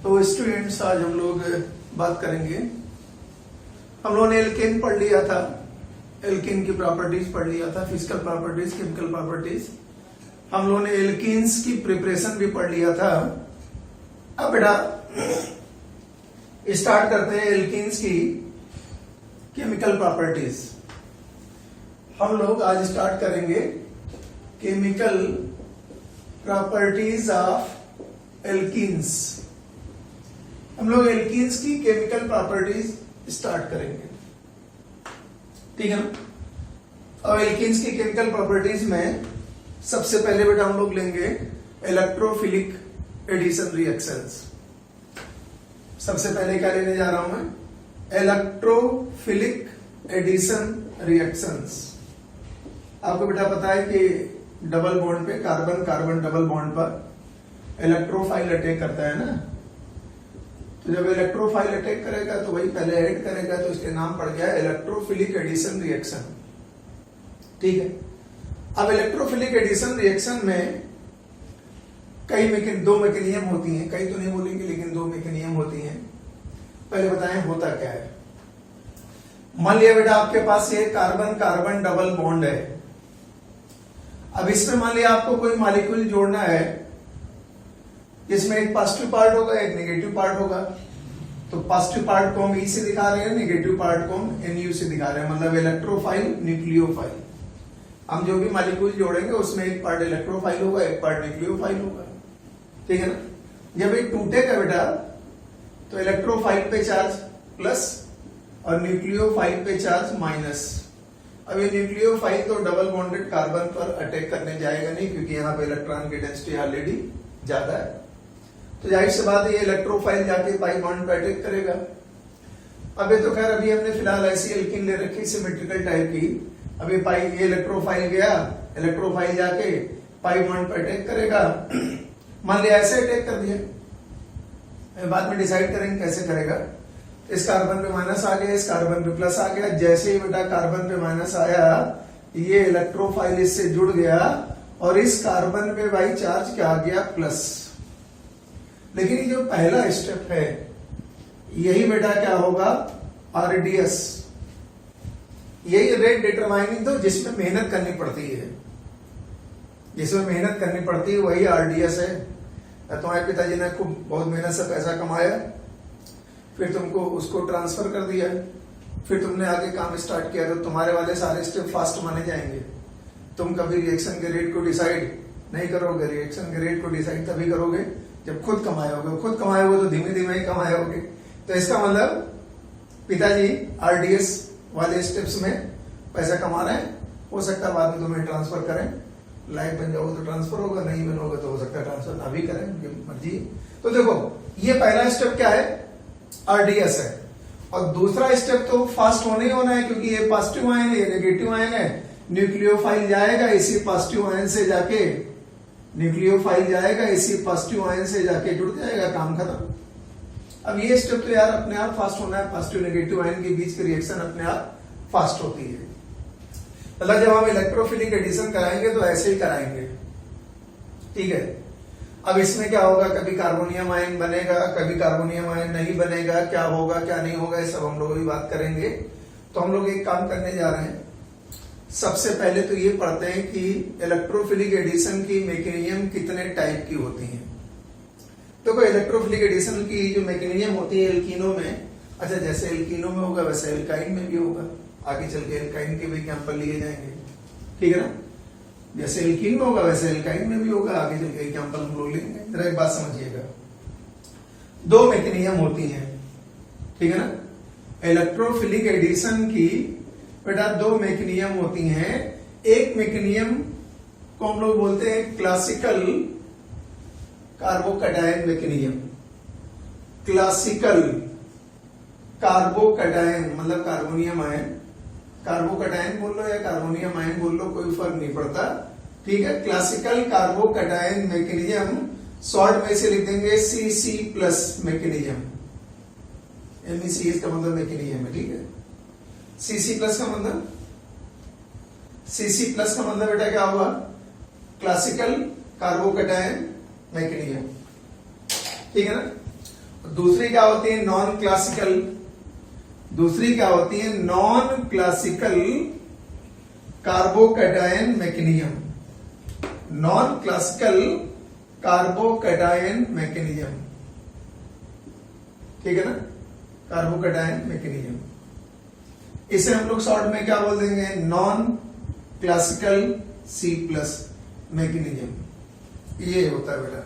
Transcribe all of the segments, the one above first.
तो स्टूडेंट्स आज हम लोग बात करेंगे। हम लोगों ने एल्केन पढ़ लिया था, एल्केन की प्रॉपर्टीज पढ़ लिया था, फिजिकल प्रॉपर्टीज, केमिकल प्रॉपर्टीज। हम लोगों ने एल्कीन्स की प्रिपरेशन भी पढ़ लिया था। अब बेटा स्टार्ट करते हैं एल्कीन्स की केमिकल प्रॉपर्टीज। हम लोग आज स्टार्ट करेंगे केमिकल प्रॉपर्टीज ऑफ एल्कीन्स। हम लोग एल्कीन्स की केमिकल प्रॉपर्टीज स्टार्ट करेंगे, ठीक है ना। और एल्कीन्स की केमिकल प्रॉपर्टीज में सबसे पहले बेटा हम लोग लेंगे इलेक्ट्रोफिलिक एडिशन रिएक्शंस। सबसे पहले क्या लेने जा रहा हूं मैं? Electrophilic addition reactions. आपको बेटा पता है कि डबल बॉन्ड पे कार्बन कार्बन डबल बॉन्ड पर इलेक्ट्रोफाइल अटैक करता है ना। तो जब इलेक्ट्रोफाइल अटैक करेगा तो वही पहले ऐड करेगा, तो इसके नाम पड़ गया इलेक्ट्रोफिलिक एडिशन रिएक्शन, ठीक है। अब इलेक्ट्रोफिलिक एडिशन रिएक्शन में दो मैकेनिज्म होती हैं, कई तो नहीं बोलेंगे लेकिन दो मैकेनिज्म होती हैं। पहले बताएं होता क्या है। मान लिया बेटा आपके पास ये कार्बन कार्बन डबल बॉन्ड है। अब इसमें मान लिया आपको कोई मॉलिक्यूल जोड़ना है जिसमें एक पॉजिटिव पार्ट होगा, एक नेगेटिव पार्ट होगा। तो पॉजिटिव पार्ट को हम ई से दिखा रहे हैं, नेगेटिव पार्ट को हम एनयू से दिखा रहे हैं, मतलब इलेक्ट्रोफाइल न्यूक्लियोफाइल। हम जो भी मॉलिक्यूल जोड़ेंगे उसमें एक पार्ट इलेक्ट्रोफाइल होगा, एक पार्ट न्यूक्लियोफाइल होगा, ठीक है ना। जब ये टूटेगा बेटा तो इलेक्ट्रोफाइल पे चार्ज प्लस और न्यूक्लियोफाइल पे चार्ज माइनस। अब ये न्यूक्लियोफाइल तो डबल बॉन्डेड कार्बन पर अटैक करने जाएगा नहीं, क्योंकि यहाँ पे इलेक्ट्रॉन की डेंसिटी ऑलरेडी ज्यादा है। तो जाहिर सी बात है ये इलेक्ट्रोफाइल जाके पाई बॉन्ड पे अटैक करेगा। अब ये तो खैर अभी हमने फिलहाल ऐसी एल्कीन ले रखी सिमेट्रिकल टाइप की। अब ये इलेक्ट्रोफाइल गया, इलेक्ट्रोफाइल जाके पाई बॉन्ड पे अटैक करेगा। मान लिया ऐसे अटैक कर दिया, बाद में डिसाइड करेंगे कैसे करेगा। इस कार्बन पे माइनस आ गया, इस कार्बन पे प्लस आ गया। जैसे ही बेटा कार्बन पे माइनस आया, ये इलेक्ट्रोफाइल इससे जुड़ गया और इस कार्बन पे भाई चार्ज क्या आ गया? प्लस। लेकिन ये जो पहला स्टेप है यही बेटा क्या होगा? आरडीएस। यही रेट डिटरमाइनिंग तो जिसमें मेहनत करनी पड़ती है, जिसमें मेहनत करनी पड़ती है वही आरडीएस है। तुम्हारे पिताजी ने खूब बहुत मेहनत से पैसा कमाया, फिर तुमको उसको ट्रांसफर कर दिया, फिर तुमने आगे काम स्टार्ट किया, तो तुम्हारे वाले सारे स्टेप फास्ट माने जाएंगे। तुम कभी रिएक्शन के रेट को डिसाइड नहीं करोगे। रिएक्शन के रेट को डिसाइड तभी करोगे जब खुद कमाओगे। खुद कमाओगे तो धीमे धीमे ही कमाओगे। तो इसका मतलब पिताजी आरडीएस वाले स्टेप्स में पैसा कमा रहे हैं। हो सकता है बाद में तुम्हें ट्रांसफर करें, लाइफ बन जाओगे तो ट्रांसफर होगा, नहीं बनोगे तो हो सकता है ट्रांसफर ना भी करें, मर्जी। तो देखो ये पहला स्टेप क्या है? आरडीएस है। और दूसरा स्टेप तो फास्ट होने ही होना है, क्योंकि ये पॉजिटिव आयन है, ये नेगेटिव आयन है। न्यूक्लियोफाइल जाएगा, इसी पॉजिटिव आयन से जाके न्यूक्लियोफाइल जाएगा, इसी पॉजिटिव आयन से जाके जुड़ जाएगा, काम खत्म। अब ये स्टेप तो यार अपने आप फास्ट होना है। पॉजिटिव नेगेटिव आयन के बीच की रिएक्शन अपने आप फास्ट होती है। मतलब जब हम इलेक्ट्रोफिलिक एडिशन कराएंगे तो ऐसे ही कराएंगे, ठीक है। अब इसमें क्या होगा? कभी कार्बोनियम आयन बनेगा, कभी कार्बोनियम आयन नहीं बनेगा, क्या होगा क्या नहीं होगा, ये सब हम लोग भी बात करेंगे। तो हम लोग एक काम करने जा रहे हैं। सबसे पहले तो ये पढ़ते हैं कि इलेक्ट्रोफिलिक एडिशन की मैकेनिज्म कितने टाइप की होती हैं। तो कोई इलेक्ट्रोफिलिक एडिशन की जो मैकेनिज्म होती है एल्कीनों में, अच्छा जैसे एल्कीनों में होगा वैसे एल्काइन में भी होगा। आगे चल के एल्काइन के भी एग्जाम्पल लिए जाएंगे, ठीक है ना। जैसे एल्कीन में होगा वैसे एल्काइन में भी होगा, आगे चल के एग्जाम्पल हम लोग लेंगे। जरा एक बात समझिएगा, दो मैकेनिज्म होती हैं, ठीक है ना। इलेक्ट्रोफिलिक एडिशन की बेटा दो मैकेनिज्म होती हैं। एक मैकेनिज्म को हम लोग बोलते हैं classical carbocation mechanism. Classical carbocation मतलब कार्बोनियम आयन, कार्बोकैटायन बोल लो या कार्बोनियम आयन बोल लो, कोई फर्क नहीं पड़ता, ठीक है। क्लासिकल कार्बोकैटायन मैकेनिज्म शॉर्ट में से लिख देंगे सीसी प्लस मैकेनिज्म। एमईसी इसका मतलब मैकेनिज्म है, ठीक है। सीसी प्लस का मतलब बेटा क्या होगा? क्लासिकल कार्बोकैटायन मैकेनिज्म, ठीक है ना। दूसरी क्या होती है नॉन क्लासिकल, दूसरी क्या होती है non classical carbocation mechanism, non classical carbocation mechanism, ठीक है ना, कार्बोकैटायन मैकेनिज्म। इसे हम लोग शॉर्ट में क्या बोल देंगे non classical C plus mechanism, ये होता है बेटा,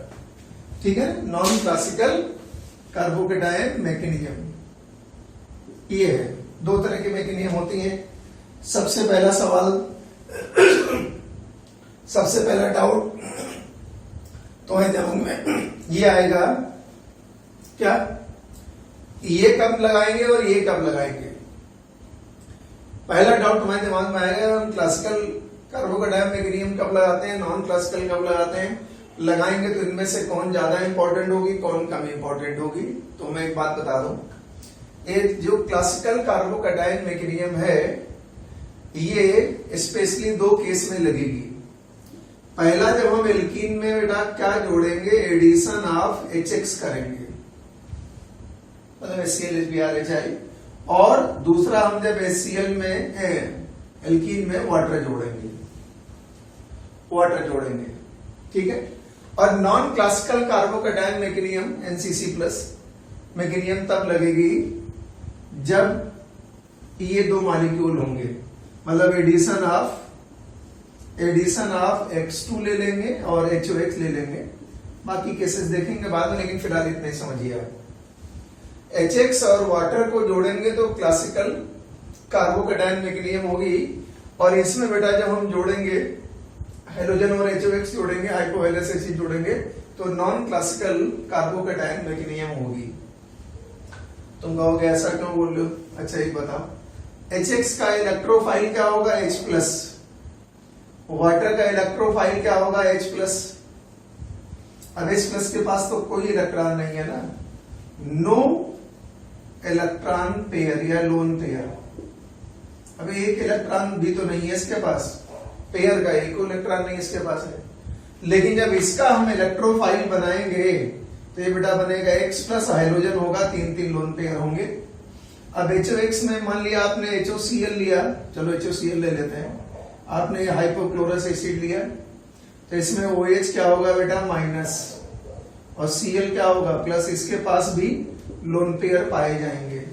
ठीक है, नॉन क्लासिकल कार्बोकैटायन मैकेनिज्म। ये है, दो तरह की मैकेनिज्म होती हैं। सबसे पहला सवाल, सबसे पहला डाउट तो है दिमाग में ये आएगा क्या, ये कब लगाएंगे और ये कब लगाएंगे। पहला डाउट तुम्हारे दिमाग में आएगा हम क्लासिकल कार्बोकैटायन मैकेनिज्म कब लगाते हैं, नॉन क्लासिकल कब लगाते हैं, लगाएंगे तो इनमें से कौन ज्यादा इंपॉर्टेंट होगी कौन कम इंपॉर्टेंट होगी। तो मैं एक बात बता दूं, ये जो क्लासिकल कार्बोकैटायन मैकेनिज्म है ये स्पेशली दो केस में लगेगी। पहला जब हम एल्कीन में बेटा क्या जोड़ेंगे एडिशन ऑफ HX करेंगे, मतलब HCl HBrHI, और दूसरा हम जब HCl में एल्कीन में वाटर जोड़ेंगे, वाटर जोड़ेंगे, ठीक है। और non classical carbocation mechanism NCC plus mechanism तब लगेगी जब ये दो मॉलिक्यूल होंगे, मतलब एडिशन ऑफ X2 ले लेंगे और HOX ले लेंगे, बाकी केसेस देखेंगे बाद में, लेकिन फिलहाल इतने समझिए आप। HX और वाटर को जोड़ेंगे तो क्लासिकल कार्बोकैटायन मैकेनिज्म होगी, और इसमें बेटा जब हम जोड़ेंगे हाइड्रोजन और HOX जोड़ेंगे, हाइपोहेलेस एसिड जोड़ेंगे, तो नॉन क्लासिकल कार्बोकैटायन मैकेनिज्म होगी। तुम कहोगे ऐसा क्यों बोल रहे हो, अच्छा एक बताओ, HX का इलेक्ट्रोफाइल क्या होगा H प्लस, वाटर का इलेक्ट्रोफाइल क्या होगा H प्लस। अब H प्लस के पास तो कोई इलेक्ट्रॉन नहीं है ना, नो इलेक्ट्रॉन पेयर या लोन पेयर, अभी एक इलेक्ट्रॉन भी तो नहीं है इसके पास, पेयर का एक इलेक्ट्रॉन नहीं इसके पास है। लेकिन जब इसका हम इलेक्ट्रोफाइल बनाएंगे तो ये बेटा बनेगा X प्लस, हाइड्रोजन होगा, तीन तीन लोन पेयर होंगे। अब HOX में मान लिया आपने HOCl लिया, चलो HOCl ले लेते हैं, आपने हाइपोक्लोरस एसिड लिया, तो इसमें OH क्या होगा बेटा माइनस, और Cl क्या होगा प्लस, इसके पास भी लोन पेयर पाए जाएंगे,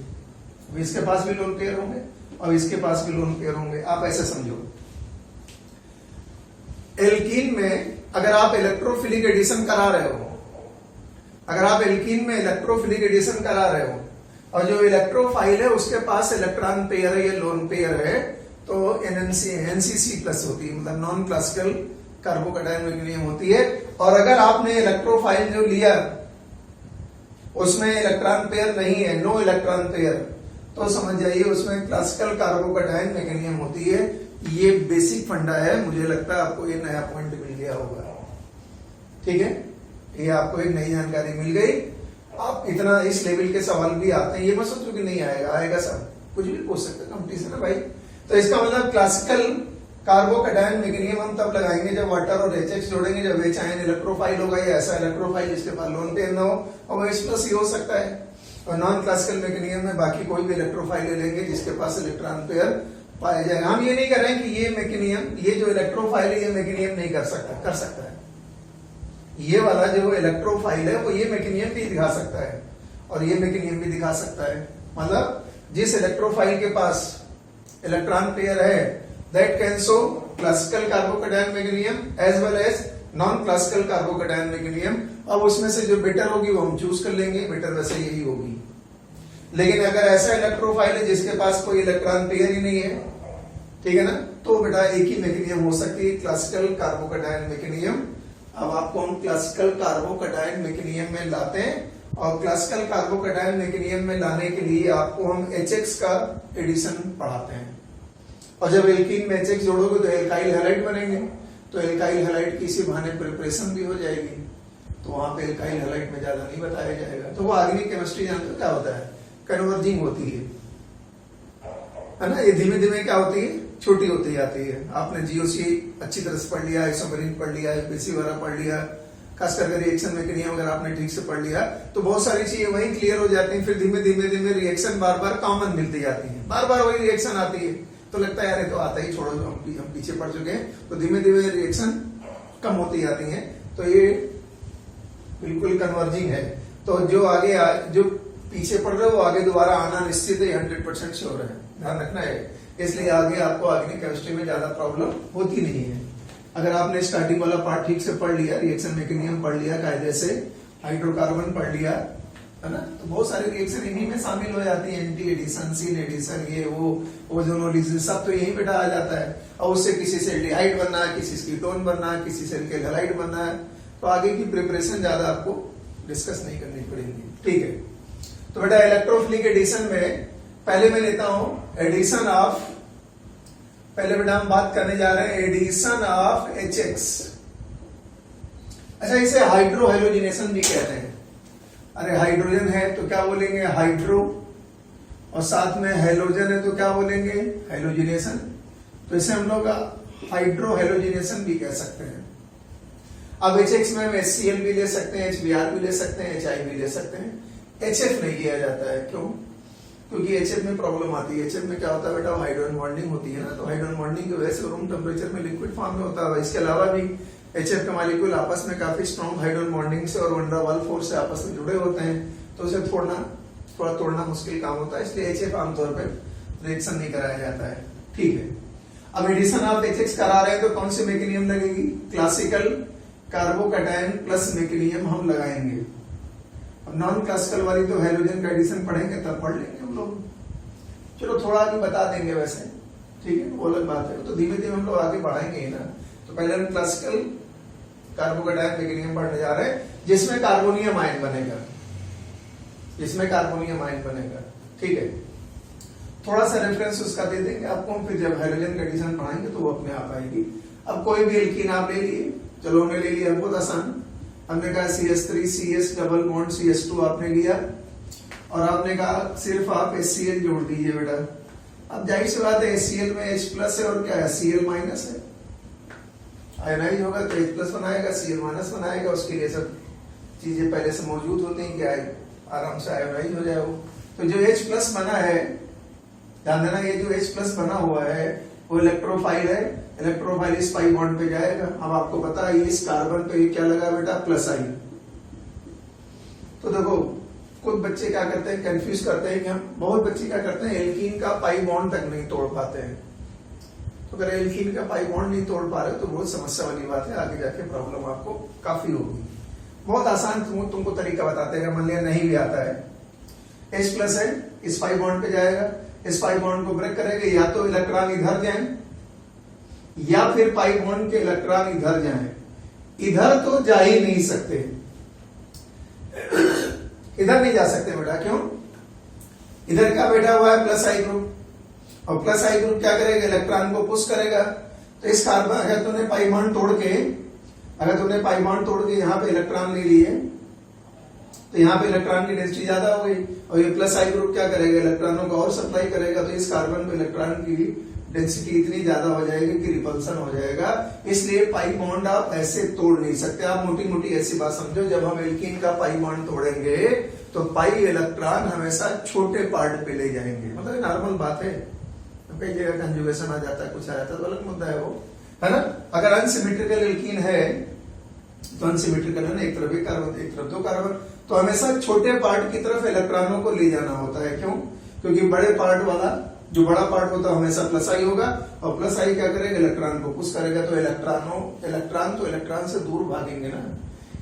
इसके पास भी लोन पेयर होंगे और इसके पास भी लोन पेयर होंगे। आप ऐसे समझो, एल्कीन में अगर आप इलेक्ट्रोफिलिक एडिशन करा रहे हो, अगर आप एल्कीन में इलेक्ट्रोफिलिक एडिशन करा रहे हो और जो इलेक्ट्रोफाइल है उसके पास इलेक्ट्रॉन पेयर है या लोन पेयर है, तो NCC प्लस होती है, मतलब नॉन क्लासिकल कार्बोकैटायन मैकेनिज्म होती है। और अगर आपने इलेक्ट्रोफाइल जो लिया उसमें इलेक्ट्रॉन पेयर नहीं है, नो इलेक्ट्रॉन पेयर, तो समझ जाइए उसमें क्लासिकल कार्बोकैटायन मैकेनिज्म होती है। ये बेसिक फंडा है, मुझे लगता है आपको ये नया पॉइंट मिल गया होगा, ठीक है, ये आपको एक नई जानकारी मिल गई। आप इतना इस लेवल के सवाल भी आते हैं, ये मत सोचो कि नहीं आएगा, आएगा सब, कुछ भी पूछ सकते कंपटीशन है भाई। तो इसका मतलब क्लासिकल कार्बोकैटायन मैकेनिज्म हम तब लगाएंगे जब वाटर और HX जोड़ेंगे, जब H आयन इलेक्ट्रोफाइल होगा, या ऐसा इलेक्ट्रोफाइल जिसके पास लोन पेयर ना हो, और वो H प्लस ही हो सकता है। और नॉन क्लासिकल मैकेनिज्म में बाकी कोई भी इलेक्ट्रोफाइल ले लेंगे जिसके पास इलेक्ट्रॉन पेयर पाया जाएगा। हम ये नहीं कर रहे हैं कि ये मैकेनिज्म, ये जो इलेक्ट्रोफाइल है ये मैकेनिज्म नहीं कर सकता, कर सकता है। ये वाला जो इलेक्ट्रोफाइल है वो ये मैकेनिज्म भी दिखा सकता है और ये मैकेनिज्म भी दिखा सकता है, मतलब जिस इलेक्ट्रोफाइल के पास इलेक्ट्रॉन पेयर है that can show classical carbocation mechanism as well as non classical carbocation mechanism. अब उसमें से जो बेटर होगी वो हम चूज कर लेंगे, बेटर वैसे यही होगी। लेकिन अगर ऐसा इलेक्ट्रोफाइल है जिसके पास कोई इलेक्ट्रॉन पेयर ही नहीं है, ठीक है ना, तो बेटा एक ही मैकेनिज्म हो सकती है, क्लासिकल कार्बोकैटायन मैकेनिज्म। अब आपको हम क्लासिकल कार्बोकैटायन मैकेनिज्म में लाते हैं, और क्लासिकल कार्बोकैटायन मैकेनिज्म में लाने के लिए आपको हम HX का एडिशन पढ़ाते हैं। और जब एल्कीन में HX जोड़ोगे तो एल्काइल हैलाइड बनेंगे, तो एल्काइल हैलाइड की इसी बहाने प्रिपरेशन भी हो जाएगी, तो वहां पे एल्काइल हैलाइड में ज्यादा नहीं बताया जाएगा। तो वो ऑर्गेनिक केमिस्ट्री जानते हो क्या होता है, कन्वर्जिंग होती है ना, ये धीमे धीमे क्या होती है, छोटी होती जाती है। आपने GOC अच्छी तरह से पढ़ लिया, आइसोमेरिन पढ़ लिया, एपीसी वगैरह पढ़ लिया, खास करके रिएक्शन में के नियम अगर आपने ठीक से पढ़ लिया तो बहुत सारी चीजें वही क्लियर हो जाती हैं। फिर धीमे धीमे धीमे रिएक्शन बार बार कॉमन मिलती जाती है, बार बार वही रिएक्शन आती है, तो लगता है यार ये तो आता ही, छोड़ो हम पीछे पड़ चुके हैं। तो धीमे धीमे रिएक्शन कम होती जाती है, तो ये बिल्कुल कन्वर्जिंग है। तो जो पीछे पड़ रहे हो वो आगे दोबारा आना निश्चित है, 100% श्योर है, ध्यान रखना है। इसलिए आगे आपको ऑर्गेनिक केमिस्ट्री में ज्यादा प्रॉब्लम होती नहीं है। अगर आपने स्टार्टिंग वाला पार्ट ठीक से पढ़ लिया, रिएक्शन मैकेनिज्म पढ़ लिया कायदे से, हाइड्रोकार्बन पढ़ लिया है ना, तो बहुत सारे रिएक्शन इन्हीं में शामिल हो जाती है। एंटी एडिशन, सीन एडिशन, ये वो ओजोनोलिसिस, सब तो यहीं पे आ जाता है। और उससे किसी से एल्डिहाइड बनना है, किसी से कीटोन बनना है, किसी से एल्केल हैलाइड बनना है। तो आगे की प्रिपरेशन ज्यादा आपको डिस्कस नहीं करनी पड़ेगी, ठीक है। तो बेटा इलेक्ट्रोफिलिक एडिशन में पहले मैं लेता हूं एडिशन ऑफ, पहले बेटा हम बात करने जा रहे हैं एडिशन ऑफ HX। अच्छा, इसे हाइड्रो हेलोजिनेशन भी कहते हैं। अरे हाइड्रोजन है तो क्या बोलेंगे, हाइड्रो, और साथ में हेलोजन है तो क्या बोलेंगे, हेलोजिनेशन। तो इसे हम लोग हाइड्रो हेलोजिनेशन भी कह सकते हैं। अब HX में हम HCl भी ले सकते हैं, HBr भी ले सकते हैं, HI भी ले सकते हैं। HF नहीं किया जाता है, क्यों? क्योंकि HF में प्रॉब्लम आती है। HF में क्या होता है बेटा, हाइड्रोजन बॉन्डिंग होती है ना, तो हाइड्रोजन बॉन्डिंग की वजह से रूम टेम्परेचर में लिक्विड फॉर्म में होता है। इसके अलावा भी HF के मॉलिक्यूल आपस में काफी स्ट्रॉन्ग हाइड्रोजन बॉन्डिंग से और वन डर वाल फोर्स से आपस में जुड़े होते हैं, तो उसे थोड़ा तोड़ना मुश्किल काम होता है। इसलिए HF आमतौर पर रिएक्शन नहीं कराया जाता है, ठीक है। अब एडिशन ऑफ HX करा रहे हैं तो कौन सी मैकेनिज्म लगेगी, क्लासिकल कार्बोकैटायन प्लस मैकेनिज्म हम लगाएंगे। अब नॉन क्लासिकल वाली तो हेलोजन का एडिशन पढ़ेंगे तब पढ़ लेंगे हम लोग, चलो थोड़ा आगे बता देंगे वैसे, ठीक है, वो अलग बात है। तो धीमे धीमे हम लोग आगे बढ़ाएंगे ही ना। तो पहले हम क्लासिकल कार्बोकैटायन मैकेनिज्म पढ़ने जा रहे हैं, जिसमें कार्बोनियम आयन बनेगा, ठीक है। थोड़ा सा रेफरेंस उसका दे देंगे आपको, फिर जब हेलोजन का एडिशन पढ़ाएंगे तो वो अपने आप आएगी। अब कोई भी एल्कीन आप ले लिए, चलो हमने ले लिया, बहुत आसान। हमने कहा CH3 CS double bond CH2 आपने लिया, और आपने कहा सिर्फ आप HCl जोड़ दीजिए बेटा। अब जाहिर सी बात है HCl में H प्लस है और क्या है, Cl माइनस है। आयनाइज होगा तो H प्लस बनाएगा, Cl माइनस बनाएगा। उसके लिए सब चीजें पहले से मौजूद होती हैं, क्या आराम से आयनाइज हो जाए वो। तो जो H प्लस बना है, ध्यान देना, ये जो H प्लस बना हुआ है वो इलेक्ट्रोफाइल है। इलेक्ट्रोफाइल इस पाई बॉन्ड पे जाएगा। अब आपको पता है इस कार्बन पे क्या लगा बेटा, प्लस आई। तो देखो कुछ बच्चे क्या करते हैं, कंफ्यूज करते हैं कि हम, बहुत बच्चे क्या करते हैं, एल्कीन का पाई बॉन्ड तक नहीं तोड़ पाते हैं। तो अगर एल्कीन का पाई बॉन्ड नहीं तोड़ पा रहे तो बहुत समस्या वाली बात है, आगे जाके प्रॉब्लम आपको काफी होगी। बहुत आसान तुमको तरीका बताते हैं, मान लिया नहीं भी आता है, H प्लस है, इस पाई बॉन्ड पे जाएगा, इस पाई बॉन्ड को ब्रेक करेंगे, या तो इलेक्ट्रॉन इधर जाए या फिर पाई बॉन्ड के इलेक्ट्रॉन इधर जाएं। इधर तो जा ही नहीं सकते, इधर नहीं जा सकते बेटा, क्यों? इधर क्या बैठा हुआ है, प्लस आई ग्रुप, और प्लस आई ग्रुप क्या करेगा, इलेक्ट्रॉन को पुश करेगा। तो इस कार्बन, अगर तुमने पाई बॉन्ड तोड़ के यहाँ पे इलेक्ट्रॉन ले लिए तो यहाँ पे इलेक्ट्रॉन की डेंसिटी ज्यादा हो गई, और ये प्लस आई ग्रुप क्या करेगा, इलेक्ट्रॉनों को और सप्लाई करेगा। तो इस कार्बन पे इलेक्ट्रॉन की डेंसिटी इतनी ज्यादा हो जाएगी कि रिपल्सन हो जाएगा। इसलिए पाई बॉन्ड आप ऐसे तोड़ नहीं सकते। आप मोटी मोटी ऐसी बात समझो, जब हम एल्कीन का पाई बॉन्ड तोड़ेंगे तो पाई इलेक्ट्रॉन हमेशा छोटे पार्ट पे ले जाएंगे, मतलब नॉर्मल बात है। कई जगह कंजुगेशन आ जाता है, कुछ आ जाता है, तो अलग मुद्दा है वो, है ना। अगर अनसिमेट्रिकल एल्कीन है तो अनसिमेट्रिकल है ना, एक तरफ एक कार्बन एक तरफ दो कार्बन, तो हमेशा छोटे पार्ट की तरफ इलेक्ट्रॉनों को ले जाना होता है। क्यों? क्योंकि बड़े पार्ट वाला, जो बड़ा पार्ट होता है हमेशा प्लस आई होगा, और प्लस आई क्या करेगा, इलेक्ट्रॉन को पुश करेगा। तो इलेक्ट्रॉन से दूर भागेंगे ना,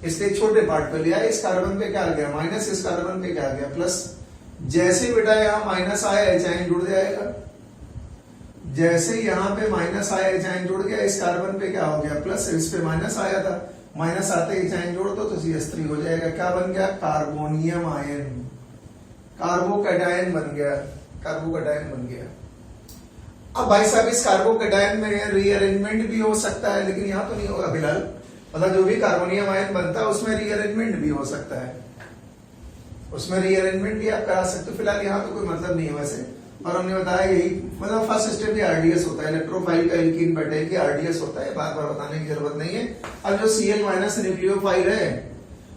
इसलिए छोटे पार्ट पे लिया। इस कार्बन पे क्या आ गया, माइनस, इस कार्बन पे क्या आ गया, प्लस। जैसे बेटा यहाँ माइनस आया, एच आयन जुड़ जाएगा। जैसे यहाँ पे माइनस आया, एच आयन जुड़ गया, इस कार्बन पे क्या हो गया, प्लस। इस पे माइनस आया था, माइनस आते एच आयन जोड़ दो तो CH3 हो जाएगा। क्या बन गया, कार्बोनियम आयन, कार्बोकैटायन बन गया, कार्बोकैटायन बन गया। अब भाई साहब इस कार्बोकैटायन में रीअरेंजमेंट भी हो सकता है, लेकिन यहाँ तो नहीं होगा फिलहाल। मतलब जो भी कार्बोनियम आयन बनता है उसमें रीअरेंजमेंट भी हो सकता है, उसमें रीअरेंजमेंट भी आप करा सकते हो। फिलहाल यहाँ तो कोई मतलब नहीं है वैसे, और हमने बताया यही मतलब फर्स्ट स्टेप ही आरडीएस होता है, इलेक्ट्रोफाइल का एल्कीन पेटाइल की आरडीएस होता है, बार बार बताने की जरूरत नहीं है। अब जो Cl माइनस न्यूक्लियोफाइल है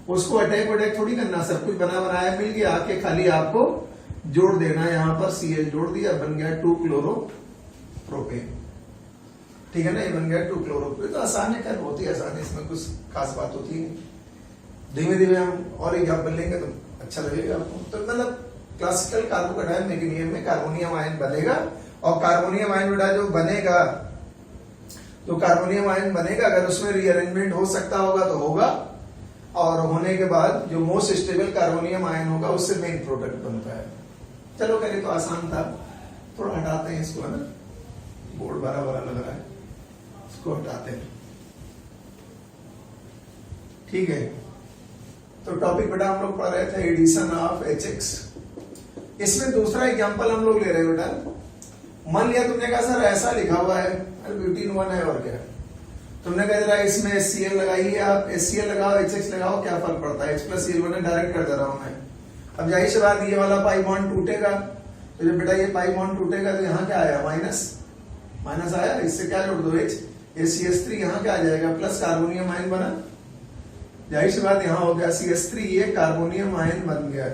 उसको अटैक वटैक थोड़ी करना, सब कुछ बना बनाया मिल गया, आके खाली आपको जोड़ देना, यहाँ पर Cl जोड़ दिया, बन गया 2-क्लोरोप्रोपेन। ठीक है ना, ये बन गया 2-क्लोरोप्रोपेन। तो आसान है, क्या बहुत ही आसान है, इसमें कुछ खास बात होती है। धीमे धीमे हम और एग्जाम्पल लेंगे तो अच्छा लगेगा आपको। तो मतलब क्लासिकल कार्बोकैटायन मैग्नीशियम में कार्बोनियम आयन बनेगा, और कार्बोनियम आयन बेटा जो बनेगा, तो कार्बोनियम आयन बनेगा, अगर उसमें रीअरेंजमेंट हो सकता होगा तो होगा, और होने के बाद जो मोस्ट स्टेबल कार्बोनियम आयन होगा उससे मेन प्रोडक्ट बनता है। चलो करें तो आसान था, थोड़ा हटाते हैं इसको, है ना, बोर्ड बड़ा बड़ा लग रहा है, इसको हटाते हैं। ठीक है, तो टॉपिक बेटा हम लोग पढ़ रहे थे एडिशन ऑफ HX। इसमें दूसरा एग्जांपल हम लोग ले रहे हैं बेटा। मान लिया तुमने कहा सर ऐसा लिखा हुआ है, ब्यूटीन 1 है और क्या, तुमने कहा जरा इसमें HCl लगाइए, आप HCl लगाओ HX लगाओ, क्या फर्क पड़ता है, H+Cl डायरेक्ट कर दे रहा हूं मैं। अब जाहिर सी बात ये वाला पाई बॉन्ड टूटेगा, तो जब बेटा ये पाई बॉन्ड टूटेगा तो यहाँ क्या आया, माइनस माइनस आया, इससे क्या जोड़ दो H, CH3, यहाँ क्या आ जाएगा, प्लस कार्बोनियम आयन बना। जाहिर सी बात यहाँ हो गया CH3, ये कार्बोनियम आयन बन गया।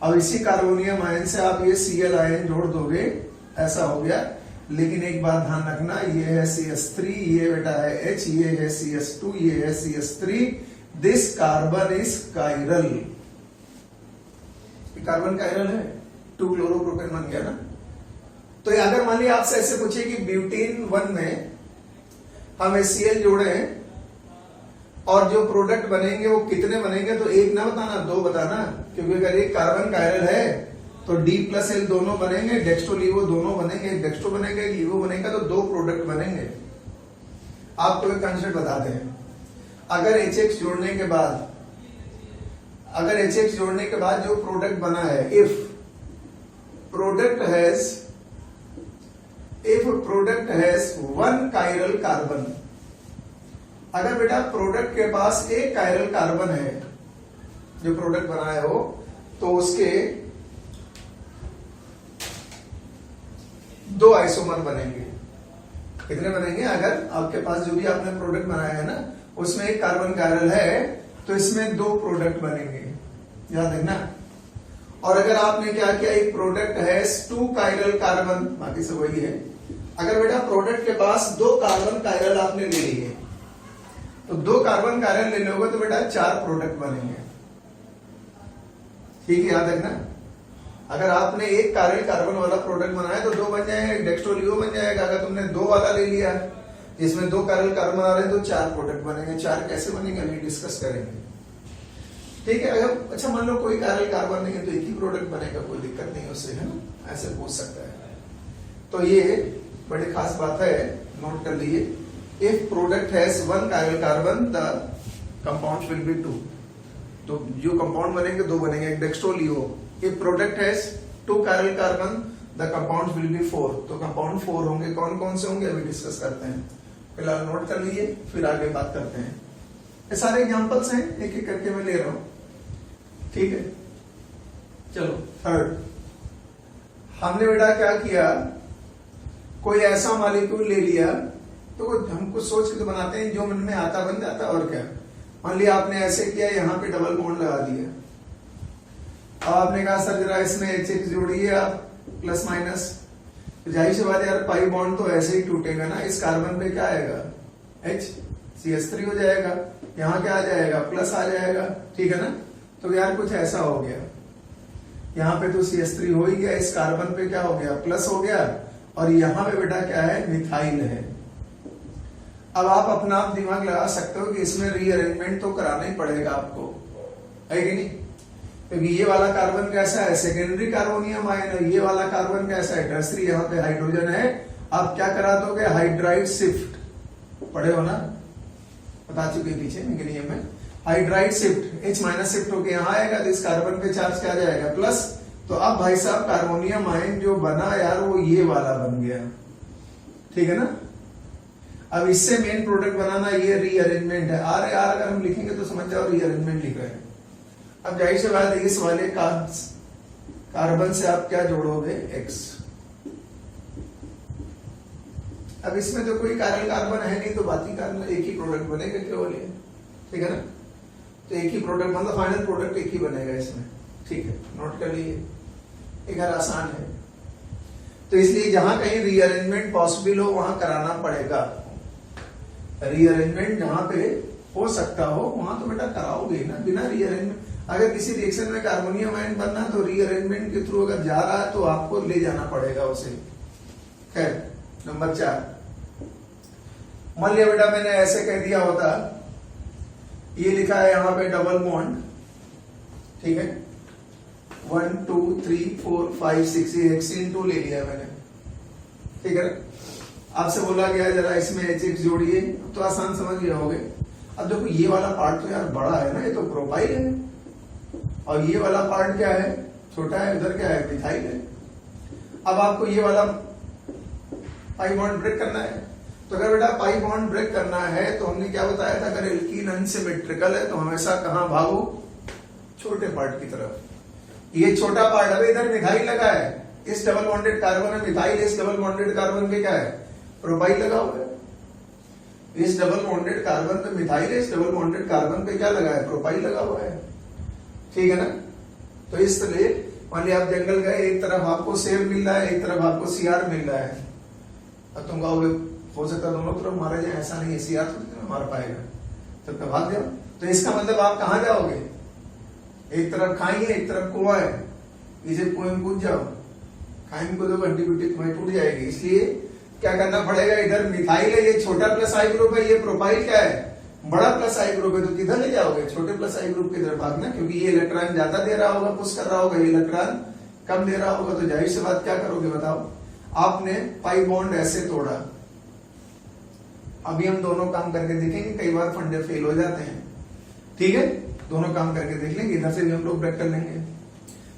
अब इसी कार्बोनियम आयन से आप ये Cl आयन जोड़ दोगे, ऐसा हो गया। लेकिन एक बात ध्यान रखना, ये है CH3, ये बेटा है H, ये है CH2, ये है CH3, this carbon is chiral, carbon chiral है, 2-क्लोरोप्रोपेन बन गया ना। तो अगर मान लिया आपसे ऐसे पूछे कि ब्यूटीन 1 में हम HCl जोड़े हैं और जो प्रोडक्ट बनेंगे वो कितने बनेंगे, तो एक ना बताना, 2 बताना, क्योंकि अगर एक कार्बन कायरल है तो D+L दोनों बनेंगे, डेक्स्ट्रो लीवो दोनों बनेंगे, एक डेक्स्ट्रो बनेगा एक लीवो बनेगा, तो 2 प्रोडक्ट बनेंगे। आपको एक कंसेप्ट बताते हैं, अगर HX जोड़ने के बाद, अगर HX जोड़ने के बाद जो प्रोडक्ट बना है, if product has 1 chiral carbon, अगर बेटा प्रोडक्ट के पास एक कायरल कार्बन है, जो प्रोडक्ट बना है वो, तो उसके 2 आइसोमर बनेंगे। कितने बनेंगे, अगर आपके पास जो भी आपने प्रोडक्ट बनाया है ना, उसमें एक कार्बन कायरल है, तो इसमें 2 प्रोडक्ट बनेंगे, याद है ना। और अगर आपने क्या किया, एक प्रोडक्ट है 2 कायरल कार्बन, बाकी सब वही है। अगर बेटा प्रोडक्ट के पास 2 कार्बन कायरल आपने ले लिए, तो 2 कार्बन कायरल ले लोगे तो बेटा 4 प्रोडक्ट बनेंगे। ठीक है, याद रखना। अगर आपने एक कायरल कार्बन वाला प्रोडक्ट बनाया तो 2 बन जाएंगे, डेक्स्ट्रोलियो बन जाएगा। अगर तुमने 2 वाला ले लिया, जिसमें 2 कायरल कार्बन आ रहे हैं, तो 4 प्रोडक्ट बनेंगे। 4 कैसे बनेंगे अभी डिस्कस करेंगे। ठीक है, अगर अच्छा मान लो कोई कायरल कार्बन नहीं है तो एक ही प्रोडक्ट बनेगा, कोई दिक्कत नहीं उससे, है ना, ऐसे पूछ सकता है। तो ये बड़ी खास बात है, नोट कर लीजिए। If product has 1 chiral carbon, the compounds will be 2. तो जो कंपाउंड बनेंगे 2 बनेंगे, एक डेक्स्ट्रोलियो। If product has 2 chiral carbon, the compounds will be 4. तो कंपाउंड 4 होंगे। कौन कौन से होंगे अभी डिस्कस करते हैं, फिलहाल नोट कर लीजिए, फिर आगे बात करते हैं। ये सारे एग्जांपल्स हैं, एक एक करके मैं ले रहा हूं। ठीक है, चलो थर्ड, हमने बेटा क्या किया, कोई ऐसा मॉलिक्यूल ले लिया, तो हम कुछ सोच के तो बनाते हैं, जो मन में आता बन जाता, और क्या। मान लिया आपने ऐसे किया, यहाँ पे डबल बॉन्ड लगा दिया, अब आपने कहा सर जरा इसमें HX जोड़िए आप, प्लस माइनस, तो जाहिर सी बात यार, पाई बॉन्ड तो ऐसे ही टूटेगा ना, इस कार्बन पे क्या आएगा, H, CH3 हो जाएगा, यहाँ क्या आ जाएगा, प्लस आ जाएगा। ठीक है ना, तो यार कुछ ऐसा हो गया, यहाँ पे तो CH3 हो ही गया, इस कार्बन पे क्या हो गया, प्लस हो गया, और यहाँ पे बेटा क्या है, मिथाइल है। अब आप अपना दिमाग लगा सकते हो कि इसमें रीअरेंजमेंट तो कराना ही पड़ेगा आपको, है कि नहीं, क्योंकि ये वाला कार्बन कैसा है, सेकेंडरी कार्बोनियम आयन है, ये वाला कार्बन कैसा है, टर्सरी, यहाँ पे हाइड्रोजन है। आप क्या करा दोगे, हाइड्राइड शिफ्ट, पढ़े हो ना, बता चुके पीछे मैग्नीशियम में, hydride shift, H minus shift होके यहाँ आएगा, तो इस कार्बन पे चार्ज क्या जाएगा, प्लस। तो अब भाई साहब कार्बोनियम आयन जो बना यार, वो ये वाला बन गया। ठीक है ना, अब इससे मेन प्रोडक्ट बनाना, ये रीअरेंजमेंट है। आर अगर हम लिखेंगे तो समझ जाओ रीअरेंजमेंट लिख रहे हैं। अब जाहिर सी बात है, इस वाले कार्बन से आप क्या जोड़ोगे, X। अब इसमें तो कोई कार्बन कार्बन है नहीं, तो बाकी कार्बन एक ही प्रोडक्ट बनेगा केवल ये, ठीक है ना। तो एक ही प्रोडक्ट मतलब फाइनल प्रोडक्ट एक ही बनेगा इसमें, ठीक है, नोट कर लीजिए, एक आसान है। तो इसलिए जहां कहीं रीअरेंजमेंट पॉसिबल हो वहां कराना पड़ेगा। रीअरेंजमेंट जहां पे हो सकता हो वहां तो बेटा कराओगे ना, बिना रीअरेंजमेंट। अगर किसी रिएक्शन में कार्बोनियम आयन बनना तो रीअरेंजमेंट के थ्रू अगर जा रहा है तो आपको ले जाना पड़ेगा उसे। खैर, नंबर 4, मान लिया बेटा मैंने ऐसे कह दिया होता, ये लिखा है यहां पे डबल बॉन्ड, ठीक है, 1 2 3 4 5 6, ये हेक्सेन 2 ले लिया मैंने, ठीक है। आपसे बोला गया जरा इसमें H जोड़िए, तो आसान समझ गए होगे। अब देखो ये वाला पार्ट तो यार बड़ा है ना, ये तो प्रोपाइल है, और ये वाला पार्ट क्या है, छोटा है, उधर क्या है, मिथाइल है। अब आपको ये वाला पाई बॉन्ड ब्रेक करना है, तो अगर बेटा पाई बॉन्ड ब्रेक करना है तो हमने क्या बताया था, अगर एल्कीन अनसिमेट्रिकल है तो हमेशा कहां भागो, छोटे पार्ट की तरफ। ये छोटा पार्ट, अब इधर मिथाइल लगा है, इस डबल बॉन्डेड कार्बन में मिथाइल, इस डबल बॉन्डेड कार्बन पे क्या है, प्रोपाइल लगा हुआ है। इस डबल बॉन्डेड कार्बन पे मिथाइल है, इस डबल बॉन्डेड कार्बन पे क्या लगा है, प्रोपाइल लगा हुआ है, ठीक है ना। तो इस तरह मान लिया आप जंगल गए, एक तरफ आपको सेब मिल रहा है, एक तरफ आपको सियार मिल रहा है, अब तुम कहोगे हो सकता है दोनों तरफ मारा जाए, ऐसा नहीं है, सियार तो मार पाएगा, तब तो भाग जाओ। तो इसका मतलब आप कहां जाओगे, एक तरफ खाई है, एक तरफ कुआं है, इसे कुएं में कूद जाओ, खाई में कूदोगे हड्डी तुम्हारी टूट जाएगी। इसलिए क्या करना पड़ेगा, इधर मिथाइल है, ये छोटा प्लस आई ग्रुप है, ये प्रोपाइल क्या है, बड़ा प्लस आई ग्रुप है, तो किधर ले जाओगे, छोटे प्लस आई ग्रुप की तरफ भागना, क्योंकि ये इलेक्ट्रॉन ज्यादा दे रहा होगा, पुश कर रहा होगा, ये इलेक्ट्रॉन कम दे रहा होगा, तो जाहिर सी बात क्या करोगे बताओ, आपने पाई बॉन्ड ऐसे तोड़ा। अभी हम दोनों काम करके देखेंगे, कई बार फंडे फेल हो जाते हैं, ठीक है, दोनों काम करके देख लेंगे, इधर से भी हम लोग ब्रेक कर लेंगे।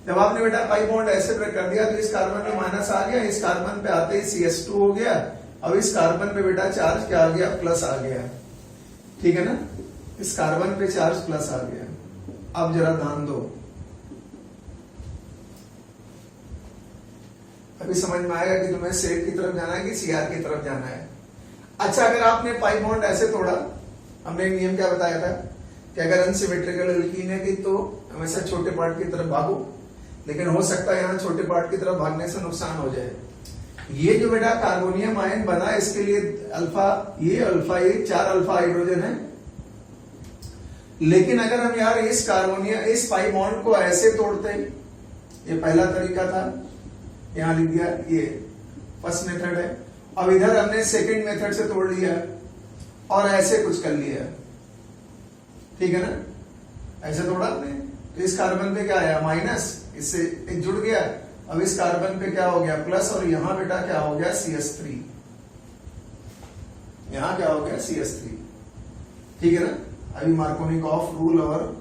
जब आपने बेटा पाई बॉन्ड ऐसे ब्रेक कर दिया तो इस कार्बन में माइनस आ गया, इस कार्बन पे आते ही CH2 हो गया, अब इस कार्बन पे बेटा चार्ज क्या आ गया, प्लस आ गया, ठीक है ना, इस कार्बन पे चार्ज प्लस आ गया। अब जरा ध्यान दो, अभी समझ में आएगा कि तुम्हें सेब की तरफ जाना है कि सियार की तरफ जाना है। अच्छा, अगर आपने पाई बॉन्ड ऐसे तोड़ा, हमने नियम क्या बताया था कि अगर अनसिमेट्रिकल एल्कीन है कि तो हमेशा छोटे पार्ट की तरफ भागो, लेकिन हो सकता है यहां छोटे पार्ट की तरफ भागने से नुकसान हो जाए। ये जो बेटा कार्बोनियम आयन बना, इसके लिए अल्फा, ये 4 अल्फा हाइड्रोजन है, लेकिन अगर हम यार इस कार्बोनियम, इस पाई बॉन्ड को ऐसे तोड़ते, ये पहला तरीका था, यहां लिख दिया, ये फर्स्ट मेथड है। अब इधर हमने सेकंड मेथड से तोड़ लिया और ऐसे कुछ कर लिया, ठीक है ना, ऐसे तोड़ा आपने, तो इस कार्बन पे क्या आया, माइनस, इससे एक जुड़ गया, अब इस कार्बन पे क्या हो गया, प्लस, और यहां बेटा क्या हो गया, CH3, यहां क्या हो गया, CH3, ठीक है ना। अभी मार्कोनिकॉफ रूल और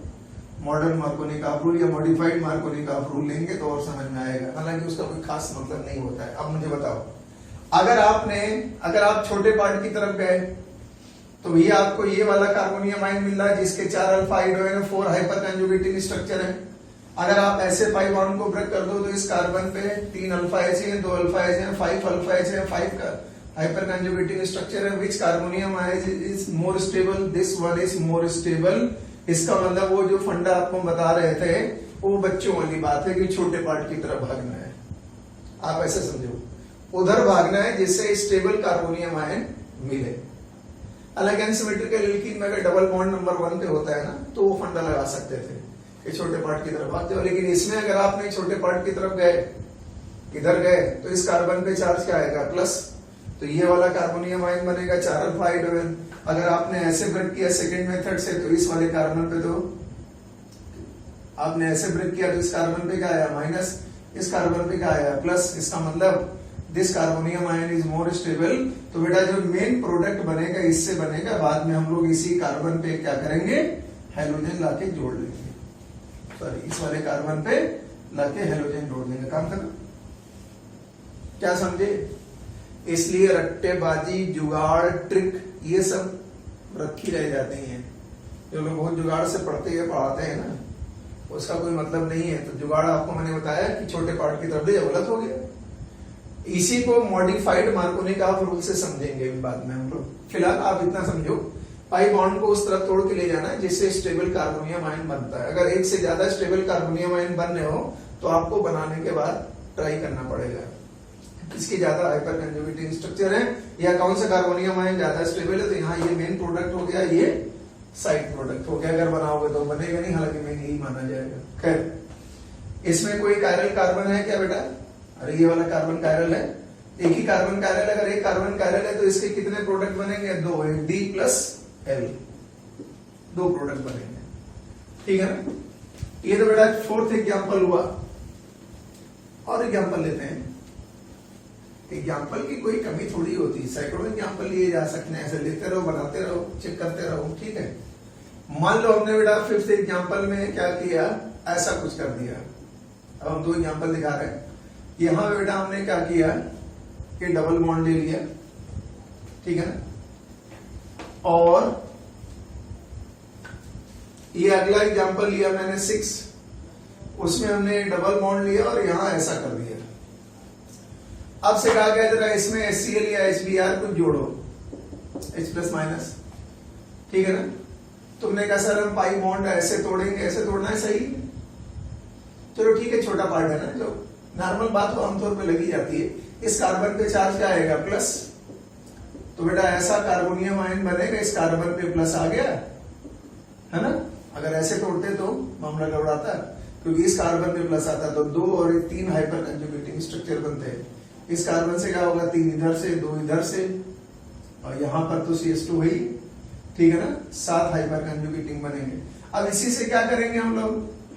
मॉडर्न मार्कोनिकॉफ रूल या मॉडिफाइड मार्कोनिकॉफ रूल लेंगे तो और समझ में आएगा, हालांकि उसका कोई खास मतलब नहीं होता है। अब मुझे बताओ, अगर आप छोटे पार्ट की तरफ गए तो ये आपको ये वाला कार्बोनियम आयन मिल रहा है जिसके 4 अल्फा हाइड्रोजन है, 4 हाइपर कंजुगेटिंग स्ट्रक्चर है। अगर आप ऐसे पाई बॉन्ड को ब्रेक कर दो तो इस कार्बन पे 3 अल्फा H है, 2 अल्फा H है, 5 अल्फा H है, 5 का हाइपर कंजुगेटिंग स्ट्रक्चर है। Which carbonium ion is more stable, this one is more stable. इसका मतलब वो जो फंडा आपको बता रहे थे वो बच्चों वाली बात है कि छोटे पार्ट की तरफ भागना है, आप ऐसे समझो, उधर भागना है जिससे स्टेबल कार्बोनियम आयन मिले। हालांकि अनसिमेट्रिकल एल्कीन में अगर डबल बॉन्ड नंबर 1 पे होता है ना तो वो फंडा लगा सकते थे कि छोटे पार्ट की तरफ भागते हो, लेकिन इसमें अगर आपने छोटे पार्ट की तरफ गए, इधर गए, तो इस कार्बन पे चार्ज क्या आएगा, प्लस, तो ये वाला कार्बोनियम आयन बनेगा 4 अल्फा हाइड्रोजन। अगर आपने ऐसे ब्रेक किया सेकंड मेथड से तो इस वाले कार्बन पे, तो आपने ऐसे ब्रेक किया तो इस कार्बन पे क्या आया, माइनस, इस कार्बन पे क्या आया, प्लस। इसका मतलब this carbonium ion is more stable. तो बेटा जो मेन प्रोडक्ट बनेगा इससे बनेगा, बाद में हम लोग इसी कार्बन पे क्या करेंगे, हेलोजन लाके जोड़ लेंगे, सॉरी इस वाले कार्बन पे लाके हेलोजन जोड़ देंगे, काम करना, क्या समझे। इसलिए रट्टेबाजी, जुगाड़, ट्रिक, ये सब रखी रह जाती हैं। जो लोग बहुत जुगाड़ से पढ़ते हैं पढ़ाते हैं ना, उसका कोई मतलब नहीं है। तो जुगाड़ आपको मैंने बताया कि छोटे पार्ट की तरफ ले जाओ, गलत हो गया। इसी को मॉडिफाइड मार्कोनिकॉफ रूल से समझेंगे बाद में हम लोग। फिलहाल आप इतना समझो, पाई बॉन्ड को उस तरफ तोड़ के ले जाना है जिससे स्टेबल कार्बोनियम आयन बनता है। अगर एक से ज्यादा स्टेबल कार्बोनियम आयन बन रहे हो तो आपको बनाने के बाद ट्राई करना पड़ेगा किसकी ज्यादा हाइपर कंजुगेटिंग स्ट्रक्चर है या कौन सा कार्बोनियम आयन ज्यादा स्टेबल है। तो यहाँ ये मेन प्रोडक्ट हो गया, ये साइड प्रोडक्ट हो गया। अगर बनाओगे तो बनेगा नहीं, हालांकि मेन यही माना जाएगा। खैर, इसमें कोई कायरल कार्बन है क्या बेटा? अरे ये वाला कार्बन कायरल है, एक ही कार्बन कायरल है। अगर एक कार्बन कायरल है तो इसके कितने प्रोडक्ट बनेंगे? दो, एक डी प्लस एल, दो प्रोडक्ट बनेंगे, ठीक है ना। ये तो बेटा फोर्थ एग्जाम्पल हुआ। और एग्जाम्पल लेते हैं। एग्जाम्पल की कोई कमी थोड़ी होती, सैकड़ों एग्जाम्पल लिए जा सकते हैं, ऐसे लेते रहो, बनाते रहो, चेक करते रहो, ठीक है। मान लो हमने बेटा फिफ्थ एग्जाम्पल में क्या किया, ऐसा कुछ कर दिया। अब हम दो एग्जाम्पल दिखा रहे हैं। यहां बेटा हमने क्या किया कि डबल बॉन्ड ले लिया, ठीक है ना। और ये अगला एग्जाम्पल लिया मैंने 6, उसमें हमने डबल बॉन्ड लिया और यहां ऐसा कर दिया। अब से कहा गया जरा इसमें HCl या HBr कुछ जोड़ो, H प्लस माइनस, ठीक है ना। तुमने कहा सर हम पाई बॉन्ड ऐसे तोड़ेंगे, ऐसे तोड़ना है, सही। चलो ठीक है, छोटा पार्ट है ना, जो नॉर्मल बात को आमतौर पे लगी जाती है। इस कार्बन पे चार्ज क्या आएगा? प्लस। तो बेटा ऐसा कार्बोनियम आयन बनेगा, इस कार्बन पे प्लस आ गया, है ना। अगर ऐसे तोड़ते तो मामला गड़बड़ाता, क्योंकि इस कार्बन पे प्लस आता तो 2 और 3 हाइपर कंजुगेटिंग स्ट्रक्चर बनते हैं। इस कार्बन से क्या होगा? 3 इधर से, 2 इधर से, और यहां पर तो CH2 है ही, ठीक है ना। 7 हाइपर कंजुगेटिंग बनेंगे। अब इसी से क्या करेंगे हम लोग?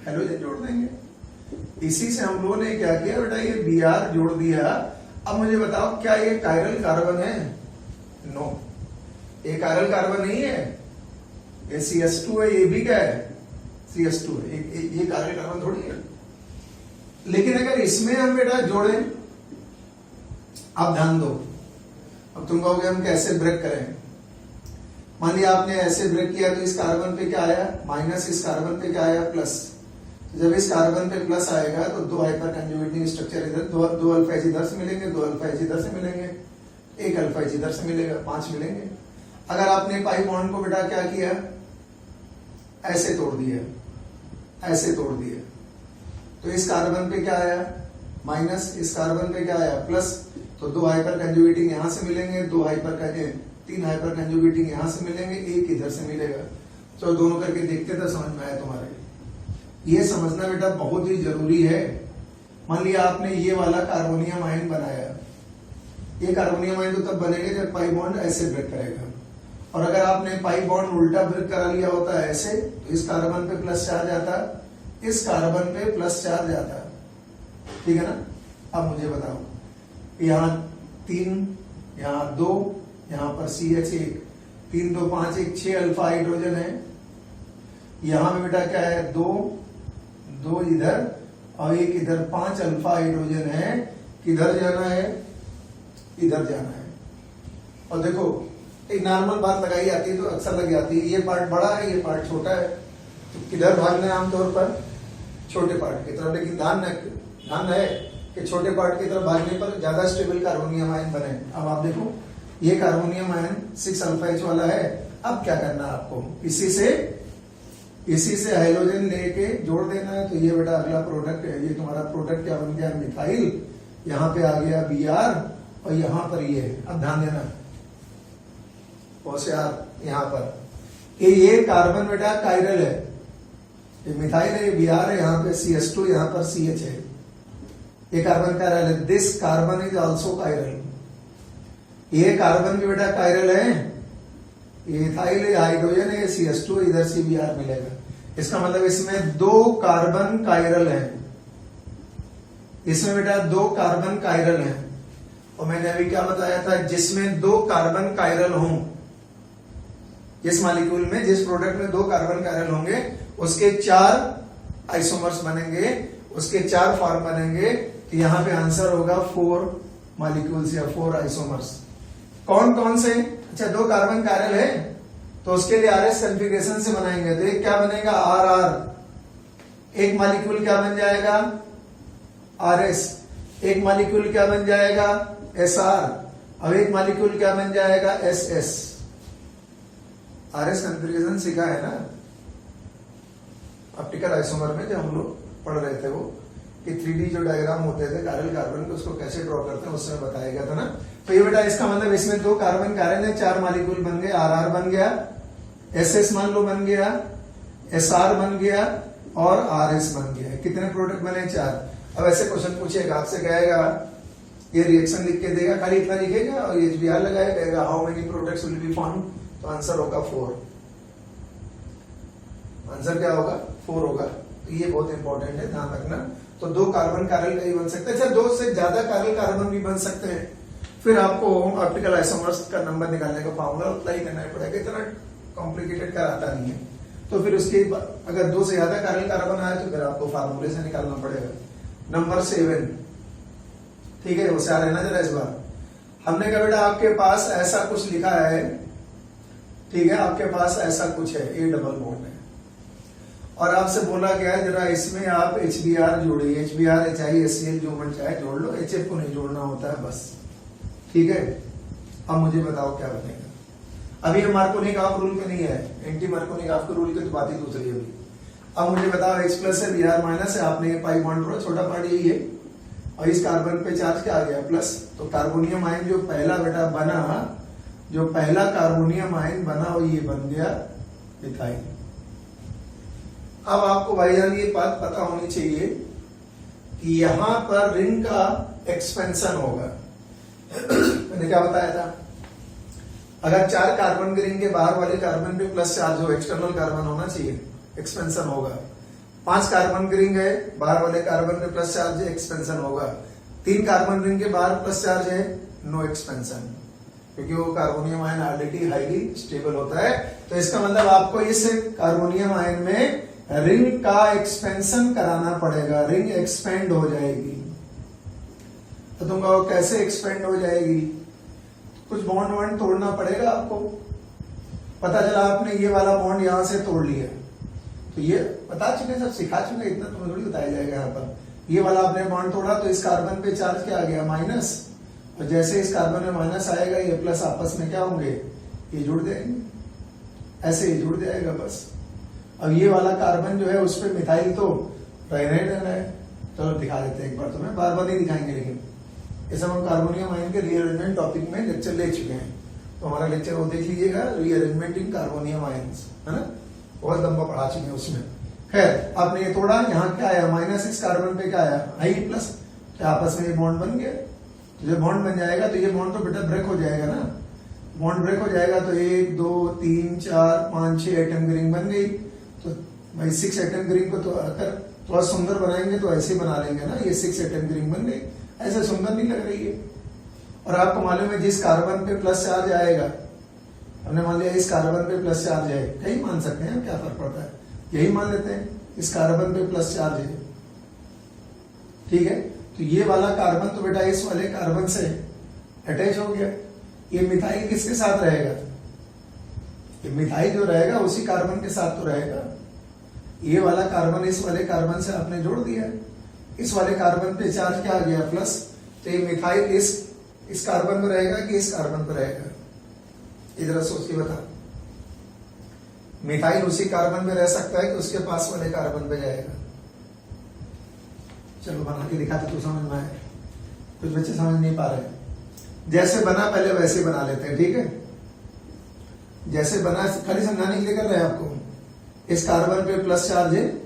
हेलोजन जोड़ देंगे। इसी से हम लोगों ने क्या किया बेटा, ये Br जोड़ दिया। अब मुझे बताओ क्या ये कायरल कार्बन है? नो, ये कायरल कार्बन नहीं है, ये CH2 है। ये भी क्या है? CH2 है। ये कायरल कार्बन थोड़ी है। लेकिन अगर इसमें हम बेटा जोड़ें, आप ध्यान दो। अब तुम कहोगे हम कैसे ब्रेक करें? मान लिया आपने ऐसे ब्रेक किया तो इस कार्बन पे क्या आया? माइनस, इस कार्बन पे क्या आया? प्लस। जब इस कार्बन पे प्लस आएगा तो 2 हाइपर कंजुगेटिंग स्ट्रक्चर इधर, 2 अल्फा एच इधर से मिलेंगे, 2 अल्फा एच इधर से मिलेंगे, 1 अल्फा एच इधर से मिलेगा, 5 मिलेंगे। अगर आपने पाई बॉन्ड को बेटा क्या किया? ऐसे तोड़ दिया, ऐसे तोड़ दिया, तो इस कार्बन पे क्या आया? माइनस, इस कार्बन पे क्या आया? प्लस। तो 2 हाइपर कंजुगेटिंग यहां से मिलेंगे, 3 हाइपर कंजुगेटिंग यहां से मिलेंगे, 1 इधर से मिलेगा। तो दोनों करके देखते तो समझ में आया तुम्हारे। ये समझना बेटा बहुत ही जरूरी है। मान लिया आपने ये वाला कार्बोनियम आयन बनाया, ये कार्बोनियम आयन तो तब बनेगा जब पाई बॉन्ड ऐसे ब्रेक करेगा। और अगर आपने पाई बॉन्ड उल्टा ब्रेक करा लिया होता है ऐसे, तो इस कार्बन पे प्लस चार्ज आता, इस कार्बन पे प्लस चार्ज आता, ठीक है ना। अब मुझे बताओ, यहाँ 3, यहाँ 2, यहाँ पर CH1, 3 2 5 1 6 अल्फा हाइड्रोजन है। यहां में बेटा क्या है? 2 इधर और 1 इधर, 5 अल्फा हाइड्रोजन है। किधर जाना है? इधर जाना है। और देखो एक नॉर्मल बात लगाई जाती है तो अक्सर लग जाती है, ये पार्ट बड़ा है, ये पार्ट छोटा है, तो किधर भागना है आमतौर पर? छोटे पार्ट की तरफ। लेकिन ध्यान है कि छोटे पार्ट की तरफ भागने पर ज्यादा स्टेबल कार्बोनियम आयन बने। अब आप देखो ये कार्बोनियम आयन 6 अल्फा एच वाला है। अब क्या करना है आपको? इसी से हाइड्रोजन लेके जोड़ देना है। तो ये बेटा अगला प्रोडक्ट है, ये तुम्हारा प्रोडक्ट क्या बन गया? मिथाइल। यहाँ पे आ गया Br और यहाँ पर ये। अब ध्यान देना, यहाँ पर ये कार्बन बेटा कायरल है, ये मिथाइल है, ये Br है, यहाँ पे CH2, यहाँ पर CH है। ये कार्बन कायरल है। This carbon is also chiral. ये कार्बन भी बेटा कायरल है, ये इथाइल है, हाइड्रोजन है, CH2, इधर CBr मिलेगा। इसका मतलब इसमें 2 कार्बन कायरल है, इसमें बेटा 2 कार्बन कायरल है। और मैंने अभी क्या बताया था? जिसमें 2 कार्बन कायरल हों, जिस मॉलिक्यूल में, जिस प्रोडक्ट में 2 कार्बन कायरल होंगे, उसके 4 आइसोमर्स बनेंगे, उसके 4 फॉर्म बनेंगे। तो यहां पे आंसर होगा 4 मॉलिक्यूल्स या 4 आइसोमर्स। कौन कौन से? अच्छा 2 कार्बन कायरल है तो उसके लिए RS कॉन्फ़िगरेशन से बनाएंगे। तो एक क्या बनेगा? RR, एक मॉलिक्यूल क्या बन जाएगा, RS, एक मॉलिक्यूल क्या बन जाएगा, SR, अब एक मॉलिक्यूल क्या बन जाएगा, SS। RS कंफिगरेशन सीखा है ना ऑप्टिकल आइसोमर में, जब हम लोग पढ़ रहे थे वो कि 3D जो डायग्राम होते थे कायरल कार्बन के, उसको कैसे ड्रॉ करते हैं उसमें बताया गया था ना। तो ये बेटा इसका मतलब इसमें 2 कार्बन कार्बन है, 4 मॉलिक्यूल बन गए, RR बन गया, SS मान लो बन गया, SR बन गया और RS बन गया। कितने प्रोडक्ट बने, 4। अब ऐसे क्वेश्चन पूछेगा आपसे, कहेगा ये रिएक्शन लिख के देगा, खाली इतना लिखेगा और HBr लगाएगा, कहेगा how many products will be form, तो आंसर होगा 4। आंसर क्या होगा, 4 होगा। तो ये बहुत इंपॉर्टेंट है, ध्यान रखना। तो 2 कार्बन कार्बन कहीं बन सकते हैं, अच्छा 2 से ज्यादा कार्बन कार्बन भी बन सकते हैं। फिर आपको ऑप्टिकल आइसोमर्स का नंबर निकालने का फॉर्मूला अप्लाई करना पड़ेगा, इतना कॉम्प्लिकेटेड कराता नहीं है। तो फिर उसके अगर 2 से ज्यादा कार्बन कार्बन आए तो फिर आपको फार्मूले से निकालना पड़ेगा। नंबर 7, ठीक है, होशियार रहना जरा इस बार। हमने कहा बेटा आपके पास ऐसा कुछ लिखा है, ठीक है, आपके पास ऐसा कुछ है, ए डबल बॉन्ड है, और आपसे बोला गया है जरा इसमें आप HBr जोड़िए, HBr HICl जो मन चाहे जोड़ लो, HF को नहीं जोड़ना होता है बस, ठीक है। अब मुझे बताओ क्या बनेगा। अभी हम मार्कोनी ऑफ रूल पे नहीं है, एंटी मार्कोनी ऑफ रूल की तो बात ही दूसरी होगी। अब मुझे बताओ H प्लस है, Br माइनस है, आपने ये पाई बॉन्ड ड्रॉ, छोटा पार्ट यही है, और इस कार्बन पे चार्ज क्या आ गया, प्लस। तो कार्बोनियम आयन जो पहला बेटा बना, जो पहला कार्बोनियम आयन बना वो ये बन गया मिथाइल। अब आपको भाईजान ये बात पता होनी चाहिए कि यहां पर रिंग का एक्सपेंशन होगा। मैंने क्या बताया था, अगर 4 कार्बन के रिंग के बाहर वाले कार्बन पे प्लस चार्ज हो, एक्सटर्नल कार्बन होना चाहिए, एक्सपेंशन होगा। 5 कार्बन के रिंग है, बाहर वाले कार्बन पे प्लस चार्ज है, एक्सपेंशन होगा। 3 कार्बन रिंग के बाहर प्लस चार्ज है, नो एक्सपेंशन, क्योंकि वो carbonium ion already highly stable होता है। तो इसका मतलब आपको इस कार्बोनियम आयन में रिंग का एक्सपेंशन कराना पड़ेगा, रिंग एक्सपेंड हो जाएगी। तो तुम कहो कैसे एक्सपेंड हो जाएगी, कुछ बॉन्ड वॉन्ड तोड़ना पड़ेगा आपको। पता चला आपने ये वाला बॉन्ड यहां से तोड़ लिया, तो ये बता चुके, सब सिखा चुके, इतना तुम्हें थोड़ी बताया जाएगा। यहाँ पर ये वाला आपने बॉन्ड तोड़ा तो इस कार्बन पे चार्ज क्या आ गया, माइनस, और जैसे इस कार्बन में माइनस आएगा ये प्लस आपस में क्या होंगे, ये जुड़ जाएंगे, ऐसे ही जुड़ जाएगा बस। अब ये वाला कार्बन जो है उस पर मिथाइल तो रहना है। चलो दिखा देते हैं एक बार, तुम्हें बार बार नहीं दिखाएंगे, लेकिन इस हम कार्बोनियम आयन के रीअरेंजमेंट टॉपिक में लेक्चर ले चुके हैं, तो हमारा लेक्चर वो देख लीजिएगा, रीअरेंजमेंट इन कार्बोनियम आयंस, है ना, बहुत लंबा पढ़ा चुके हैं उसमें। खैर आपने ये तोड़ा, यहाँ क्या आया, माइनस इस कार्बन पे क्या आया, आई प्लस, क्या आपस में ये बॉन्ड बन गया। तो जब बॉन्ड बन जाएगा तो ये बॉन्ड तो बेटा ब्रेक हो जाएगा ना, बॉन्ड ब्रेक हो जाएगा तो 1 2 3 4 5 6 एटम की रिंग बन गई। तो भाई 6 एटम की रिंग को तो अगर थोड़ा सुंदर बनाएंगे तो ऐसे बना लेंगे ना, ये 6 एटम की रिंग बन गई, ऐसे सुंदर नहीं लग रही है। और आपको मालूम है जिस कार्बन पे प्लस चार्ज आएगा, हमने मान लिया इस कार्बन पे प्लस चार्ज है, कहीं मान सकते हैं, क्या फर्क पड़ता है, यही मान लेते हैं इस कार्बन पे प्लस चार्ज है, ठीक है। तो ये वाला कार्बन तो बेटा इस वाले कार्बन से अटैच हो गया। ये मिथाइल किसके साथ रहेगा, ये मिथाइल जो रहेगा उसी कार्बन के साथ तो रहेगा। ये वाला कार्बन इस वाले कार्बन से आपने जोड़ दिया, इस वाले कार्बन पे चार्ज क्या आ गया, प्लस। तो ये मिथाइल इस कार्बन पे रहेगा कि इस कार्बन पे रहेगा, इधर सोच के बता। मिथाइल उसी कार्बन पे रह सकता है कि उसके पास वाले कार्बन पे जाएगा। चलो बना के दिखाते तो समझ में आए, कुछ बच्चे समझ नहीं पा रहे। जैसे बना पहले वैसे बना लेते हैं, ठीक है। जैसे बना खाली समझाने के लिए कर रहे हैं आपको। इस कार्बन पे प्लस चार्ज है,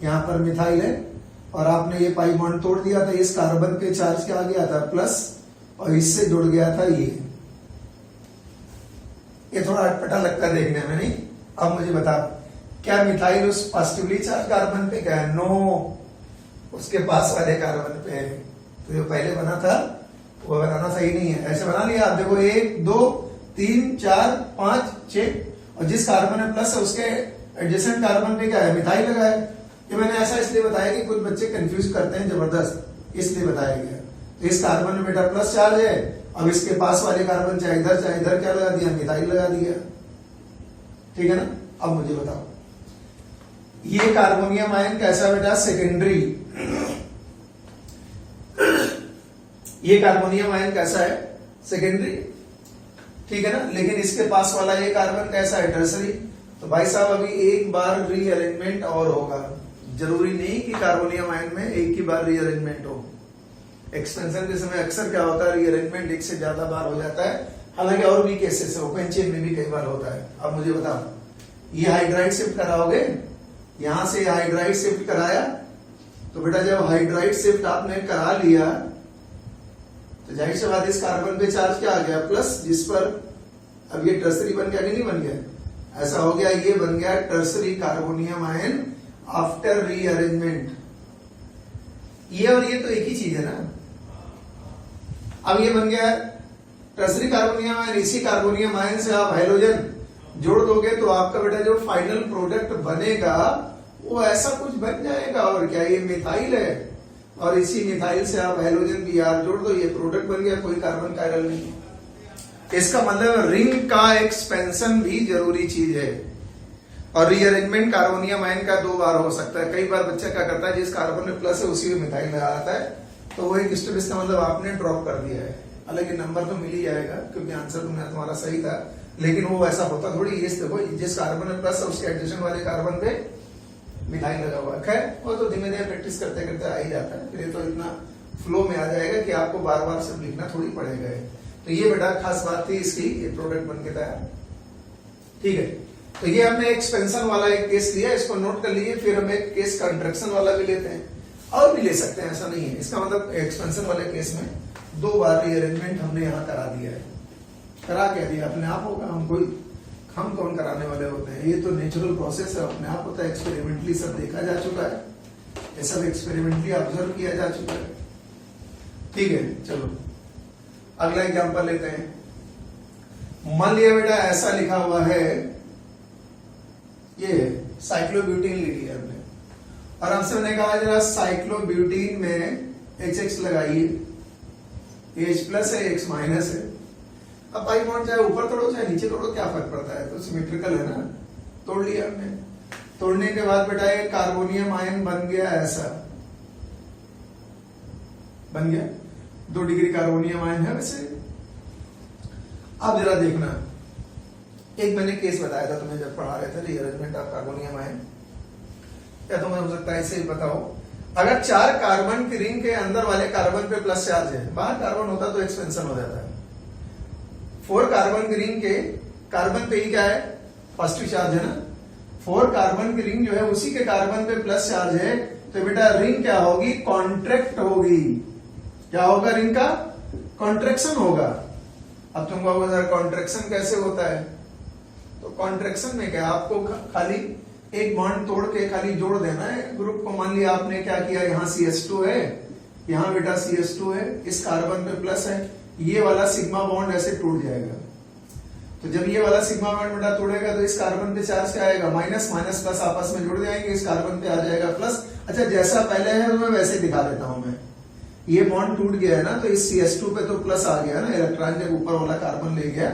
यहां पर मिथाइल है, और आपने ये पाई बॉन्ड तोड़ दिया था, इस कार्बन पे चार्ज क्या आ गया था, प्लस, और इससे जुड़ गया था ये थोड़ा अटपटा लगता है देखने में, नहीं। अब मुझे बता, क्या मिथाइल उस पॉजिटिवली चार्ज कार्बन पे क्या है, नो, उसके पास वाले कार्बन पे है। तो जो पहले बना था वो बनाना सही नहीं है, ऐसे बना लिया आप। देखो 1 2 3 4 5 6, और जिस कार्बन में प्लस है उसके एडजेसेंट कार्बन पे क्या है, मिथाइल लगा है। ये मैंने ऐसा इसलिए बताया कि कुछ बच्चे कंफ्यूज करते हैं जबरदस्त, इसलिए बताया गया। तो इस कार्बन में बेटा प्लस चार्ज है, अब इसके पास वाले कार्बन चाहे इधर क्या लगा दिया, मिथाइल लगा दिया, ठीक है ना। अब मुझे बताओ, ये कार्बोनियम आयन कैसा बेटा, सेकेंडरी। ये कार्बोनियम आयन कैसा है, सेकेंडरी, ठीक है ना। लेकिन इसके पास वाला ये कार्बन कैसा है, टर्सरी। तो भाई साहब अभी एक बार रीअरेंजमेंट और होगा, जरूरी नहीं कि कार्बोनियम आयन में एक ही बार रीअरेंजमेंट हो। एक्सपेंशन के समय अक्सर क्या होता है, रीअरेंजमेंट एक से ज्यादा बार हो जाता है। हालांकि और भी केसेस है, ओपन चेन में भी कई बार होता है। अब मुझे बताओ, ये हाइड्राइड शिफ्ट कराओगे, यहां से हाइड्राइड शिफ्ट कराया, तो बेटा जब हाइड्राइड शिफ्ट आपने करा लिया तो जाहिर सी बात इस कार्बन पे चार्ज क्या आ गया, प्लस, जिस पर अब ये टर्सरी बन गया कि नहीं बन गया, ऐसा हो गया, ये बन गया tertiary carbonium ion after rearrangement. ये और ये तो एक ही चीज है ना। अब ये बन गया टर्सरी कार्बोनियम आयन, इसी कार्बोनियम आयन से आप हाइड्रोजन जोड़ दोगे तो आपका बेटा जो फाइनल प्रोडक्ट बनेगा वो ऐसा कुछ बन जाएगा। और क्या, ये मिथाइल है और इसी मिथाइल से आप हाइड्रोजन Br जोड़ दो, ये प्रोडक्ट बन गया, कोई कार्बन कायरल नहीं। इसका मतलब रिंग का एक्सपेंशन भी जरूरी चीज है। और रीअरेंजमेंट कार्बोनियम आयन का दो बार हो सकता है। कई बार बच्चा क्या करता है, जिस कार्बन में प्लस है उसी में मिथाइल लगा आता है, तो वो एक स्टेप, इसका मतलब आपने ड्रॉप कर दिया है। हालांकि नंबर तो मिल ही जाएगा क्योंकि आंसर तुम्हारा सही था, लेकिन वो ऐसा होता थोड़ी। ये देखो, जिस कार्बन में प्लस है उसके एडिशन वाले कार्बन पे मिथाइल लगा हुआ है। खैर वो तो धीमे धीमे प्रैक्टिस करते करते आ ही जाता है, फिर तो इतना फ्लो में आ जाएगा कि आपको बार बार सब लिखना थोड़ी पड़ेगा। तो ये बेटा खास बात थी इसकी, ये प्रोडक्ट बन के तैयार, ठीक है। तो ये हमने एक्सपेंशन वाला एक केस लिया, इसको नोट कर लीजिए। फिर हम एक केस कंट्रैक्शन वाला भी लेते हैं, और भी ले सकते हैं, ऐसा नहीं है। इसका मतलब एक्सपेंशन वाले केस में दो बार रीअरेंजमेंट हमने यहाँ करा दिया है। करा क्या दिया, अपने आप होगा, हम कौन कराने वाले होते हैं, ये तो नेचुरल प्रोसेस है, अपने आप होता है। एक्सपेरिमेंटली सब देखा जा चुका है, ये सब एक्सपेरिमेंटली ऑब्जर्व किया जा चुका है, ठीक है। चलो अगला एग्जांपल लेते हैं। मान लिया बेटा ऐसा लिखा हुआ है, ये साइक्लोब्यूटीन लिख लिया हमने, और हमसे मैंने कहा जरा साइक्लोब्यूटीन में HX लगाइए, H प्लस है, X माइनस है। अब पाई बॉन्ड चाहे ऊपर तोड़ो चाहे नीचे तोड़ो, क्या फर्क पड़ता है, तो सिमेट्रिकल है ना। तोड़ लिया हमने, तोड़ने के बाद बेटा ये कार्बोनियम आयन बन गया, ऐसा बन गया, 2 डिग्री कार्बोनियम आयन है वैसे। अब जरा देखना, एक मैंने केस बताया था तुम्हें जब पढ़ा रहे थे रीअरेंजमेंट ऑफ कार्बोनियम आयन, या तुम्हें हो सकता है इसे ही बताओ। अगर 4 कार्बन की रिंग के अंदर वाले कार्बन पे प्लस चार्ज है, बाहर कार्बन होता तो एक्सपेंशन हो जाता है। 4 कार्बन की रिंग के कार्बन पे ही क्या है, पॉजिटिव चार्ज है ना। 4 कार्बन की रिंग जो है उसी के कार्बन पे प्लस चार्ज है, तो बेटा रिंग क्या होगी, कॉन्ट्रैक्ट होगी। क्या होगा, रिंग का कॉन्ट्रैक्शन होगा। अब तुम कहोगे सर कॉन्ट्रैक्शन कैसे होता है, तो कॉन्ट्रैक्शन में क्या, आपको खाली एक बॉन्ड तोड़ के खाली जोड़ देना है ग्रुप को। मान लिया आपने क्या किया, यहाँ CH2 है, यहाँ बेटा CH2 है, इस कार्बन पे प्लस है, ये वाला सिग्मा बॉन्ड ऐसे टूट जाएगा। तो जब ये वाला सिग्मा बॉन्ड बेटा तोड़ेगा तो इस कार्बन पे चार्ज क्या आएगा, माइनस, माइनस प्लस आपस में जुड़ जाएंगे, इस कार्बन पे आ जाएगा प्लस। अच्छा जैसा पहले है तो मैं वैसे दिखा देता हूं मैं। ये बॉन्ड टूट गया है ना, तो इस CH2 पे तो प्लस आ गया ना, इलेक्ट्रॉन जब ऊपर वाला कार्बन ले गया,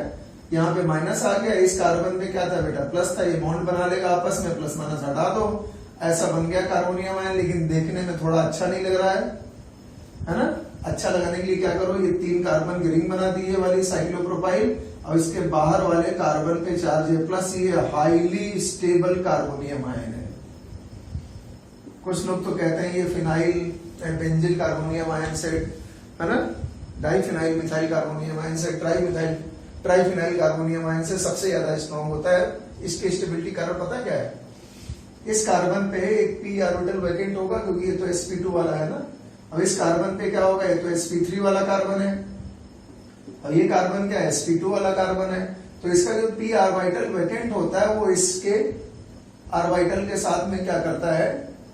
यहाँ पे माइनस आ गया, इस कार्बन पे क्या था बेटा, प्लस था। ये बॉन्ड बना लेगा आपस में, प्लस माइनस हटा दो, ऐसा बन गया कार्बोनियम आयन। लेकिन देखने में थोड़ा अच्छा नहीं लग रहा है ना। अच्छा लगाने के लिए क्या करो, ये 3 कार्बन की रिंग बना दी है वाली साइक्लोप्रोपाइल, और इसके बाहर वाले कार्बन पे चार्ज है प्लस। ये हाईली स्टेबल कार्बोनियम आयन है। कुछ लोग तो कहते हैं ये फिनाइल बेंजिल कार्बोनियम आयन से, है ना, डाइफिनाइल मिथाइल कार्बोनियम आयन से, ट्राइफिनाइल कार्बोनियम आयन से सबसे ज्यादा स्ट्रॉन्ग होता है। इसकी स्टेबिलिटी कारण पता क्या है, इस कार्बन पे एक p ऑर्बिटल वैकेंट होगा क्योंकि ये तो sp2 वाला है ना। अब इस कार्बन पे क्या होगा, ये तो sp3 वाला कार्बन है, और ये कार्बन क्या है, sp2 वाला कार्बन है। तो इसका जो p ऑर्बिटल वैकेंट होता है वो इसके ऑर्बिटल के साथ में क्या करता है,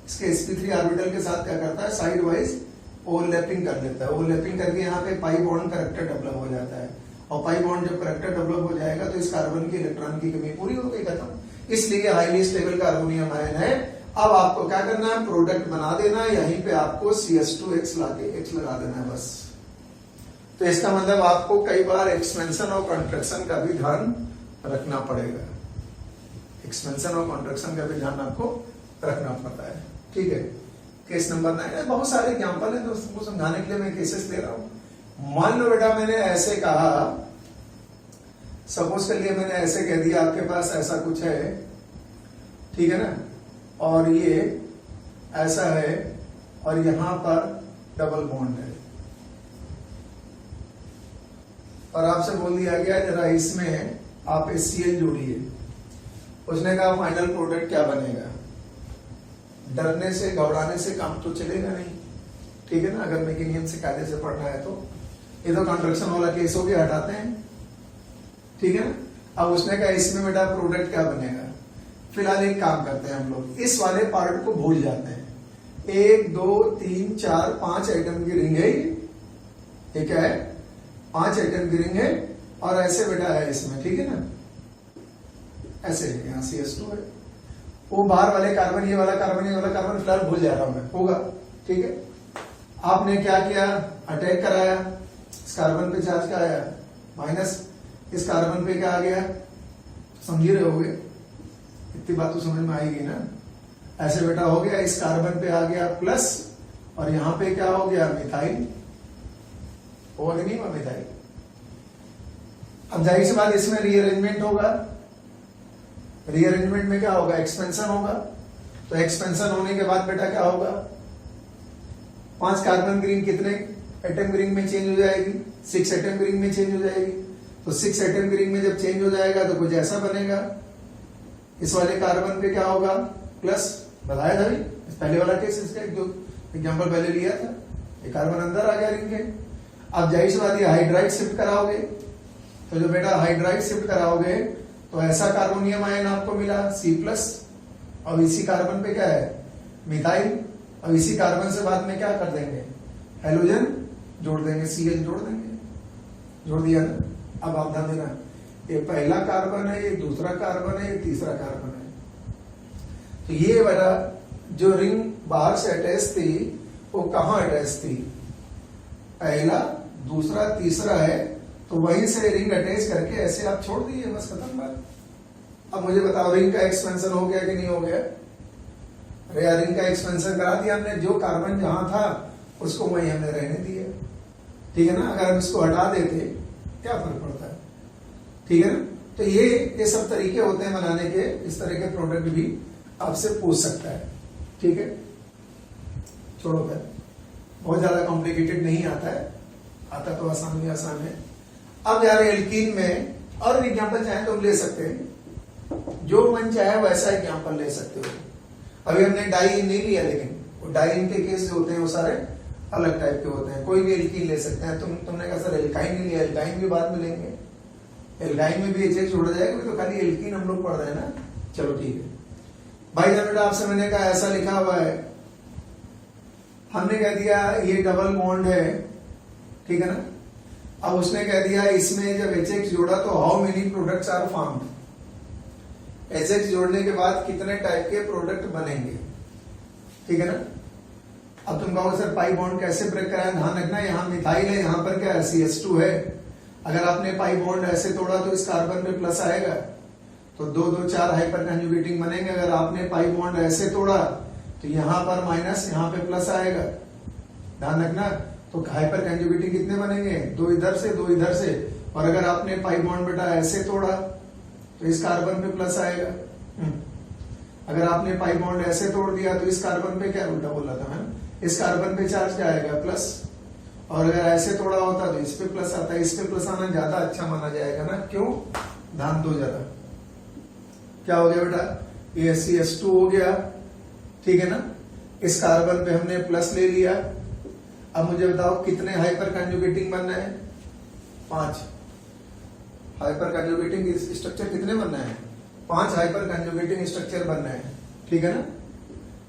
इसके sp3 ऑर्बिटल के साथ क्या करता है, साइड वाइज ओवरलैपिंग कर देता है। ओवरलैपिंग करके यहाँ पे पाई बॉन्ड करेक्टर डेवलप हो जाता है, और पाई बॉन्ड जब करेक्टर डेवलप हो जाएगा तो इस कार्बन की इलेक्ट्रॉन की कमी पूरी हो गई, खत्म। इसलिए हाईली स्टेबल कार्बोनियम आयन है। अब आपको क्या करना है, प्रोडक्ट बना देना है, यहीं पे आपको CH2X लाके X लगा देना है बस। तो इसका मतलब आपको कई बार एक्सपेंशन और कॉन्ट्रैक्शन का भी ध्यान रखना पड़ेगा। एक्सपेंशन और कॉन्ट्रैक्शन का भी ध्यान आपको रखना पड़ता है। ठीक है, केस नंबर 9, बहुत सारे एग्जाम्पल हैं दोस्तों को समझाने के लिए मैं केसेस दे रहा हूं। मान लो बेटा मैंने ऐसे कहा, सपोज कर लिया मैंने ऐसे कह दिया आपके पास ऐसा कुछ है, ठीक है ना, और ये ऐसा है और यहां पर डबल बॉन्ड है, और आपसे बोल दिया गया जरा इसमें आप HCl जोड़िए। उसने कहा फाइनल प्रोडक्ट क्या बनेगा? डरने से घबराने से काम तो चलेगा नहीं, ठीक है ना, अगर मैकेनियम से कायदे से पढ़ना है तो। ये तो कंस्ट्रक्शन वाला केस हो गया, हटाते हैं, ठीक है ना। अब उसने कहा इसमें बेटा प्रोडक्ट क्या बनेगा? फिलहाल एक काम करते हैं हम लोग, इस वाले पार्ट को भूल जाते हैं। 1 2 3 4 5 आइटम की रिंग है, ये क्या है? 5 आइटम की रिंग है, और ऐसे बेटा है इसमें, ठीक है ना, ऐसे है, यहाँ CS2 है, वो बाहर वाले कार्बन, ये वाला कार्बन, ये वाला कार्बन फिलहाल भूल जा रहा हूं मैं, होगा, ठीक है। आपने क्या किया? अटैक कराया, इस कार्बन पे चार्ज क्या आया? माइनस, इस कार्बन पे क्या आ गया? समझ रहे होगे, इतनी बात तो समझ में आएगी ना। ऐसे बेटा हो गया, इस कार्बन पे आ गया प्लस, और यहां पे क्या हो गया? मिथाइल, होगा कि नहीं हुआ मिथाइल? अब जाहिर सी बात इसमें रीअरेंजमेंट होगा, रीअरेंजमेंट में क्या होगा? एक्सपेंशन होगा। तो एक्सपेंशन होने के बाद बेटा क्या होगा? 5 कार्बन की रिंग कितने एटम की रिंग में चेंज हो जाएगी? 6 एटम की रिंग में चेंज हो जाएगी। तो 6 एटम की रिंग में जब चेंज हो जाएगा तो कुछ ऐसा बनेगा, इस वाले कार्बन पे क्या होगा? प्लस, बताया था भी पहले वाला केस, इसका जो एग्जांपल पहले लिया था, ये कार्बन अंदर आ गया रिंग के। अब जाहिर सी बात, ये हाइड्राइड शिफ्ट कराओगे, तो जो बेटा हाइड्राइड शिफ्ट कराओगे तो ऐसा कार्बोनियम आयन आपको मिला C+, और इसी कार्बन पे क्या है? मिथाइल, और इसी कार्बन से बाद में क्या कर देंगे? हेलोजन जोड़ देंगे, Cl जोड़ देंगे, जोड़ दिया ना। अब आप ध्यान देना, ये पहला कार्बन है, ये दूसरा कार्बन है, ये तीसरा कार्बन है। तो ये बेटा जो रिंग बाहर से अटैच थी वो कहां अटैच थी? पहला, दूसरा, तीसरा है, तो वहीं से रिंग अटैच करके ऐसे आप छोड़ दिए, बस खत्म बात। अब मुझे बताओ रिंग का एक्सपेंशन हो गया कि नहीं हो गया? अरे यार, रिंग का एक्सपेंशन करा दिया हमने, जो कार्बन जहां था उसको वहीं हमने रहने दिया, ठीक है ना। अगर हम इसको हटा देते क्या फर्क पड़ता है, ठीक है ना। तो ये सब तरीके होते हैं बनाने के, इस तरह के प्रोडक्ट भी आपसे पूछ सकता है, ठीक है। छोड़ो फिर, बहुत ज्यादा कॉम्प्लिकेटेड नहीं आता है, आता तो आसान भी आसान है। अब यार एल्कीन में और एग्जाम्पल चाहे तो हम ले सकते हैं, जो मन चाहे वैसा एग्जाम्पल ले सकते हो। अभी हमने डाइइन नहीं लिया, लेकिन वो डाइइन के केस जो होते हैं वो सारे अलग टाइप के होते हैं। कोई भी एल्कीन ले सकते हैं। तुमने कहा सर एल्काइन नहीं लिया, एल्काइन भी बाद में लेंगे, एल्काइन में भी HH जोड़ा जाएगा, तो खाली एल्कीन हम लोग पढ़ रहे हैं ना। चलो ठीक है भाई जान, बेटा आपसे मैंने कहा ऐसा लिखा हुआ है, हमने कह दिया ये डबल बॉन्ड है, ठीक है ना। अब उसने कह दिया इसमें जब HX जोड़ा तो how many products are formed, HX जोड़ने के बाद कितने टाइप के प्रोडक्ट बनेंगे, ठीक है ना। अब तुम कहोगे सर पाई बॉन्ड कैसे ब्रेक कराया? ध्यान रखना, यहाँ मिथाइल है, यहाँ पर क्या है? CS2 है। अगर आपने पाई बॉन्ड ऐसे तोड़ा तो इस कार्बन पे प्लस आएगा, तो 2 2 4 हाइपर कंजुगेटिंग बनेंगे। अगर आपने पाई बॉन्ड ऐसे तोड़ा तो यहाँ पर माइनस, यहाँ पे प्लस आएगा, ध्यान रखना। तो हाइपर कंजुगेटिंग कितने बनेंगे? 2 इधर से, 2 इधर से। और अगर आपने पाई बॉन्ड बेटा ऐसे तोड़ा तो इस कार्बन पे प्लस आएगा। अगर आपने पाई बॉन्ड ऐसे तोड़ दिया तो इस कार्बन पे क्या, उल्टा बोल रहा था मैं, इस कार्बन पे चार्ज क्या आएगा? प्लस। और अगर ऐसे तोड़ा होता तो इस पे प्लस आता है, इस पे प्लस आना ज्यादा अच्छा माना जाएगा ना। क्यों? ध्यान दो जरा, क्या हो गया बेटा? ये CS2 हो गया, ठीक है ना। इस कार्बन पे हमने प्लस ले लिया। अब मुझे बताओ कितने हाइपर कंजुगेटिंग बनना है? 5 हाइपर कंजुगेटिंग स्ट्रक्चर कितने बनना है? 5 हाइपर कंजुगेटिंग स्ट्रक्चर बनना है, ठीक है ना।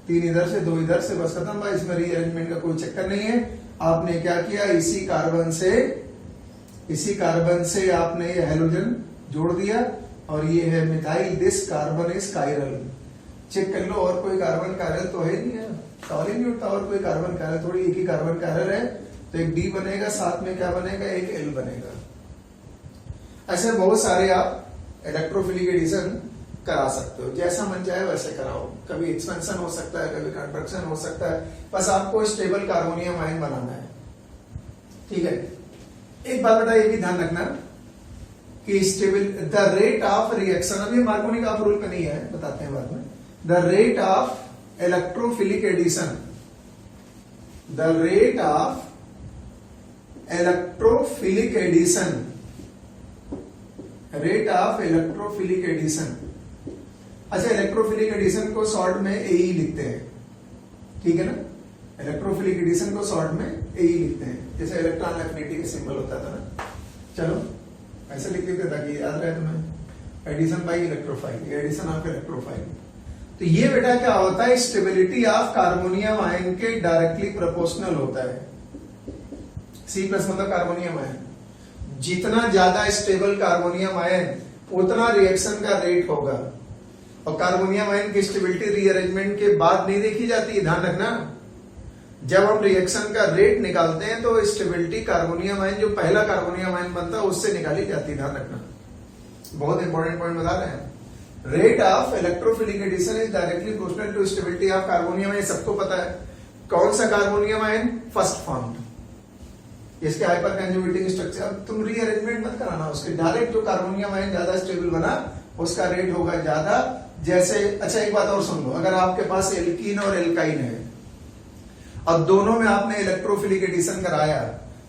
3 इधर से, 2 इधर से, बस खत्म भाई। इसमें रीअरेंजमेंट का कोई चक्कर नहीं है। आपने क्या किया? इसी कार्बन से आपने ये हेलोजन जोड़ दिया, और ये है methyl, this carbon is chiral. Check कर लो और कोई कार्बन कायरल तो है नहीं है, सवाल ही नहीं उठता और कोई कार्बन कायरल, थोड़ी एक ही कार्बन कायरल है, तो एक D बनेगा, साथ में क्या बनेगा? एक L बनेगा। ऐसे बहुत सारे आप इलेक्ट्रोफिलिक एडिशन करा सकते हो, जैसा मन चाहे वैसे कराओ। कभी एक्सपेंशन हो सकता है, कभी कंट्रक्शन हो सकता है, बस आपको स्टेबल कार्बोनियम आयन बनाना है। ठीक है, एक बात बेटा ये भी ध्यान रखना कि stable the rate of reaction, अभी मार्कोनी का रूल का नहीं है, बताते हैं बाद में। The rate of electrophilic addition, the rate of electrophilic addition, rate of electrophilic addition. अच्छा, इलेक्ट्रोफिलिक एडिशन को शॉर्ट में एई लिखते हैं, ठीक है ना। इलेक्ट्रोफिलिक एडिशन को शॉर्ट में एई लिखते हैं, जैसे इलेक्ट्रॉन एफिनिटी का सिंबल होता था ना। चलो ऐसे लिख देते ताकि याद रहे तुम्हें। Addition by electrophile, addition of electrophile. तो ये बेटा क्या होता है, स्टेबिलिटी ऑफ कार्बोनियम आयन के डायरेक्टली प्रोपोर्शनल होता है। C प्लस मतलब कार्बोनियम आयन, जितना ज्यादा स्टेबल कार्बोनियम आयन उतना रिएक्शन का रेट होगा। और कार्बोनियम आयन की स्टेबिलिटी रीअरेंजमेंट के बाद नहीं देखी जाती, ध्यान रखना। जब हम रिएक्शन का रेट निकालते हैं तो स्टेबिलिटी कार्बोनियम आयन, जो पहला कार्बोनियम आयन बनता है उससे निकाली जाती है, ध्यान रखना। बहुत इंपॉर्टेंट पॉइंट बता रहे हैं। Rate of electrophilic addition is directly proportional to stability of carbonium ion, सबको पता है। कौन सा कार्बोनियम आयन? First formed. इसके हाइपर कंजुगेटिंग स्ट्रक्चर, अब तुम रीअरेंजमेंट मत कराना उसके, डायरेक्ट जो कार्बोनियम आयन ज्यादा स्टेबल बना उसका रेट होगा ज्यादा। जैसे अच्छा एक बात और सुन लो, अगर आपके पास एल्कीन और एल्काइन है, अब दोनों में आपने इलेक्ट्रोफिलिक एडिशन कराया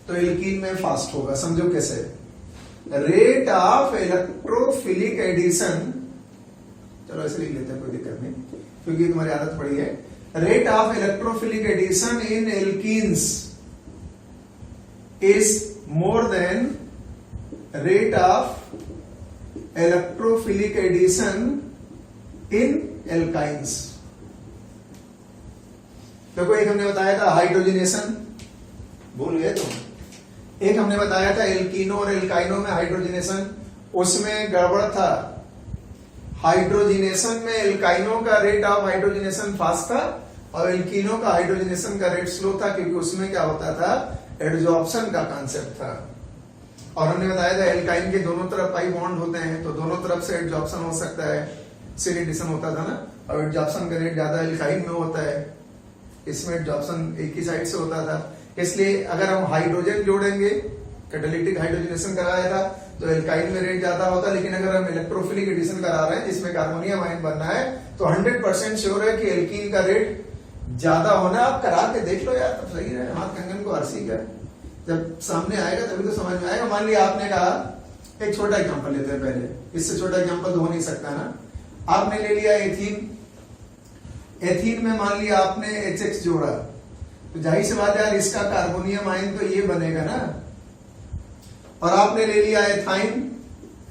तो एल्कीन में फास्ट होगा। समझो कैसे, रेट ऑफ इलेक्ट्रोफिलिक एडिशन, चलो ऐसे लिख लेते हैं, कोई दिक्कत नहीं क्योंकि तुम्हारी आदत पड़ी है। Rate of electrophilic addition in alkenes is more than rate of electrophilic addition in alkynes। देखो, एक हमने बताया था हाइड्रोजनेशन, भूल गए तुम। एक हमने बताया था एल्कीनो और एल्काइनो में हाइड्रोजनेशन, उसमें गड़बड़ था। हाइड्रोजनेशन में एल्काइनो का रेट ऑफ हाइड्रोजनेशन फास्ट था और एल्कीनो का हाइड्रोजनेशन का रेट स्लो था, क्योंकि उसमें क्या होता था, एडजॉर्प्शन का कांसेप्ट था। और हमने बताया था एल्काइन के दोनों तरफ पाई बॉन्ड होते हैं, तो दोनों तरफ से एडजॉर्प्शन हो सकता है, एडिशन होता था ना। और एडजॉर्प्शन का रेट ज्यादा एल्काइन में होता है, इसमें एडजॉर्प्शन एक ही साइड से होता था। इसलिए अगर हम हाइड्रोजन जोड़ेंगे, कैटालिटिक हाइड्रोजनेशन कराया था, तो एल्काइन में रेट ज्यादा होता। लेकिन अगर हम इलेक्ट्रोफिलिक एडिशन करा रहे हैं जिसमें कार्बोनियम आयन बनना है, तो 100% श्योर है कि एल्कीन का रेट ज्यादा होना। आप करा के देख लो यार, तब सही है। हाथ कंगन को हर्षी का, जब सामने आएगा तभी तो समझ में आएगा। मान लिया आपने कहा, एक छोटा एग्जांपल लेते हैं पहले, इससे छोटा एग्जांपल तो हो नहीं सकता ना। आपने ले लिया एथीन, एथीन में मान लिया आपने HX जोड़ा, तो जाहिर सी बात है यार, इसका कार्बोनियम आयन तो ये बनेगा ना। और आपने ले लिया एथाइन,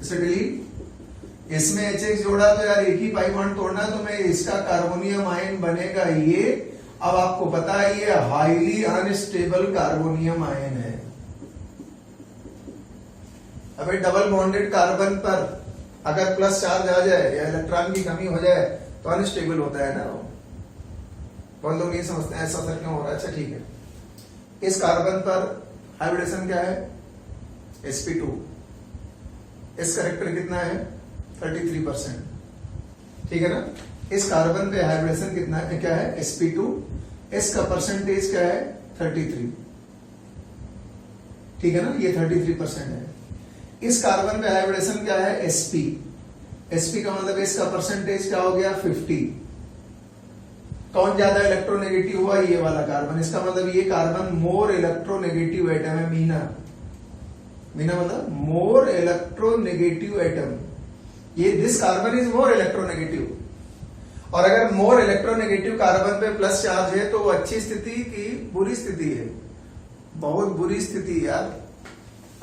इसे डिलीट, इसमें HX जोड़ा तो यार एक ही पाई बॉन्ड तोड़ना, तो मैं इसका कार्बोनियम आयन बनेगा ये। अब आपको पता है ये हाईली अनस्टेबल कार्बोनियम आयन है। अब डबल बॉन्डेड कार्बन पर अगर प्लस चार्ज आ जाए या इलेक्ट्रॉन की कमी हो जाए तो अनस्टेबल होता है ना। बहुत लोग नहीं समझते हैं ऐसा क्यों हो रहा है। अच्छा ठीक है, इस कार्बन पर हाइब्रिडेशन क्या है, sp2। इस करेक्टर कितना है, 33%, ठीक है ना। इस कार्बन पे हाइब्रिडेशन कितना है, क्या है, sp2। इसका परसेंटेज क्या है, 33, ठीक है ना, ये 33% है। इस कार्बन पे हाइब्रिडेशन क्या है, sp। sp का मतलब इसका परसेंटेज क्या हो गया, 50। कौन ज्यादा इलेक्ट्रोनेगेटिव हुआ, ये वाला कार्बन। इसका मतलब ये कार्बन मोर इलेक्ट्रोनेगेटिव एटम है, मीना। मीना मतलब मोर इलेक्ट्रोनेगेटिव एटम। ये this carbon is more electronegative. और अगर मोर इलेक्ट्रोनेगेटिव कार्बन पे प्लस चार्ज है तो वो अच्छी स्थिति की बुरी स्थिति है, बहुत बुरी स्थिति यार।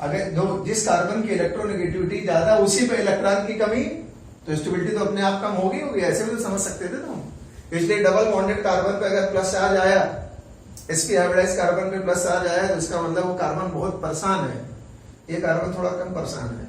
अगर जिस कार्बन की इलेक्ट्रोनेगेटिविटी ज्यादा उसी पे इलेक्ट्रॉन की कमी, तो स्टेबिलिटी तो अपने आप कम होगी। ऐसे भी तो समझ सकते थे तुम। इसलिए डबल बॉन्डेड कार्बन पे अगर प्लस चार्ज आया, sp हाइब्रिडाइज्ड कार्बन पे प्लस चार्ज आया, तो इसका मतलब वो कार्बन बहुत परेशान है, ये कार्बन थोड़ा कम परेशान है,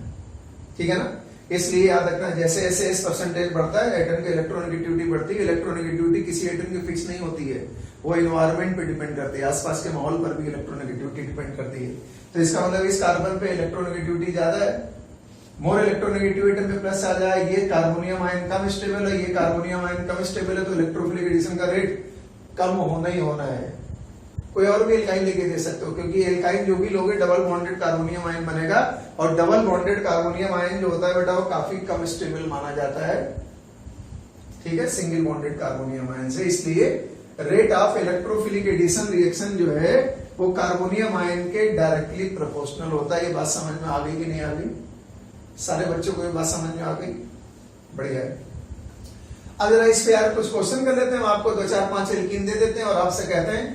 ठीक है ना। इसलिए याद रखना, जैसे जैसे इस परसेंटेज बढ़ता है एटम की इलेक्ट्रोनेगेटिविटी बढ़ती है। इलेक्ट्रोनेगेटिविटी किसी एटम की फिक्स नहीं होती है, वो इन्वायरमेंट पे डिपेंड करती है, आसपास के माहौल पर भी इलेक्ट्रोनेगेटिविटी डिपेंड करती है। तो इसका मतलब इस कार्बन पे इलेक्ट्रोनेगेटिविटी ज्यादा है, मोर इलेक्ट्रोनेगेटिविटी पे प्लस आ जाए, ये कार्बोनियम आयन कम स्टेबल है, ये कार्बोनियम आयन कम स्टेबल है, तो इलेक्ट्रोफिलिक एडिशन का रेट कम होना ही होना है। कोई और भी एल्काइन लेके दे सकते हो, क्योंकि एल्काइन जो भी लोगे डबल बॉन्डेड कार्बोनियम आयन बनेगा, और डबल बॉन्डेड कार्बोनियम आयन जो होता है बेटा वो काफी कम स्टेबल माना जाता है, ठीक है, सिंगल बॉन्डेड कार्बोनियम आयन से। इसलिए rate of electrophilic addition reaction जो है वो कार्बोनियम आयन के डायरेक्टली प्रोपोर्शनल होता है। ये बात समझ में आ गई कि नहीं आ गई? सारे बच्चों को ये बात समझ में आ गई? बढ़िया है। अब जरा इस पे यार कुछ क्वेश्चन कर लेते हैं, आपको 2 4 5 एल्कीन दे देते हैं और आपसे कहते हैं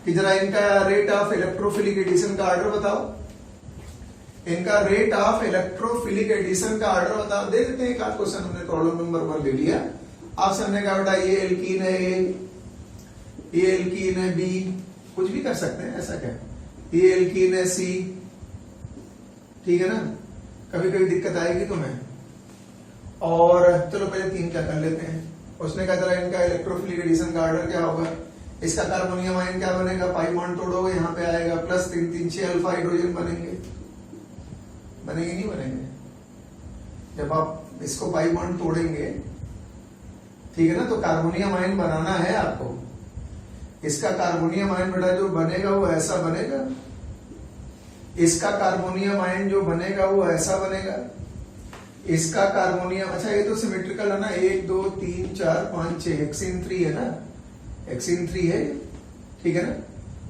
कि जरा इनका रेट ऑफ इलेक्ट्रोफिलिक एडिशन का ऑर्डर बताओ। इनका रेट ऑफ इलेक्ट्रोफिलिक एडिशन का ऑर्डर बताओ। दे देते हैं एक आध क्वेश्चन, हमने प्रॉब्लम नंबर 1 ले लिया। आपसे हमने कहा बेटा ये एल्कीन है A, ये एल्कीन है B, कुछ भी कर सकते हैं, ऐसा क्या, ये एल्कीन है C, ठीक है ना, कभी कभी दिक्कत आएगी तुम्हें। और चलो पहले 3 क्या कर लेते हैं। उसने कहा जरा इनका इलेक्ट्रोफिलिक एडिशन का ऑर्डर क्या होगा। इसका कार्बोनियम आयन क्या बनेगा, पाई बॉन्ड तोड़ोगे यहाँ पे आएगा प्लस 3 3 6 अल्फा हाइड्रोजन बनेंगे, बनेंगे नहीं बनेंगे? जब आप इसको पाई बॉन्ड तोड़ेंगे, ठीक है ना, तो कार्बोनियम आयन बनाना है आपको। इसका कार्बोनियम आयन बेटा जो बनेगा वो ऐसा बनेगा, इसका कार्बोनियम आयन जो बनेगा वो ऐसा बनेगा, इसका कार्बोनियम, अच्छा ये तो सिमेट्रिकल है ना, 1 2 3 4 5 6 हेक्सेन 3 है ना, हेक्सेन 3 है, ठीक है ना।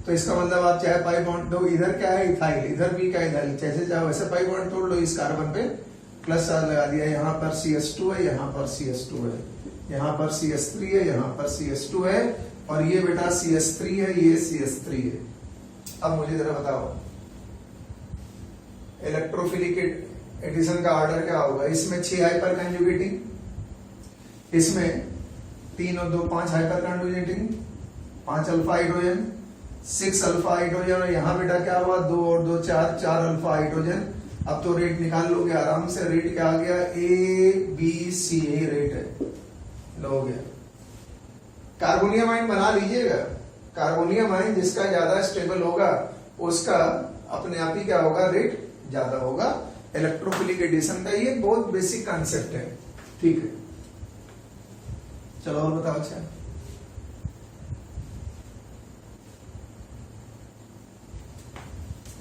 तो इसका मतलब आप चाहे पाई बॉन्ड दो, इधर क्या है इथाइल, इधर भी क्या इथाइल, जैसे चाहे वैसे पाई बॉन्ड तोड़ लो, इस कार्बन पे प्लस चार्ज लगा दिया, यहाँ पर CH2 है, यहाँ पर CH2 है, यहाँ पर CH3 है, यहाँ पर CH2 है, और ये बेटा CH3 है, ये CH3 है। अब मुझे जरा बताओ इलेक्ट्रोफिलिक एडिशन का ऑर्डर क्या होगा। इसमें 6 हाइपर कंजुगेटिंग, इसमें 3 और 2 5 hyper conjugating, 5 alpha hydrogen, 6 alpha hydrogen, और यहाँ बेटा क्या हुआ 2 और 2 4 अल्फा हाइड्रोजन। अब तो रेट निकाल लोगे आराम से। रेट क्या आ गया, ABC रेट है, लो हो गया। कार्बोनियम आयन बना लीजिएगा। कार्बोनियम आयन जिसका ज्यादा स्टेबल होगा उसका अपने आप ही क्या होगा, रेट ज्यादा होगा। इलेक्ट्रोफिलिक एडिशन का ये बहुत बेसिक कॉन्सेप्ट है, ठीक है। चलो और बताओ। अच्छा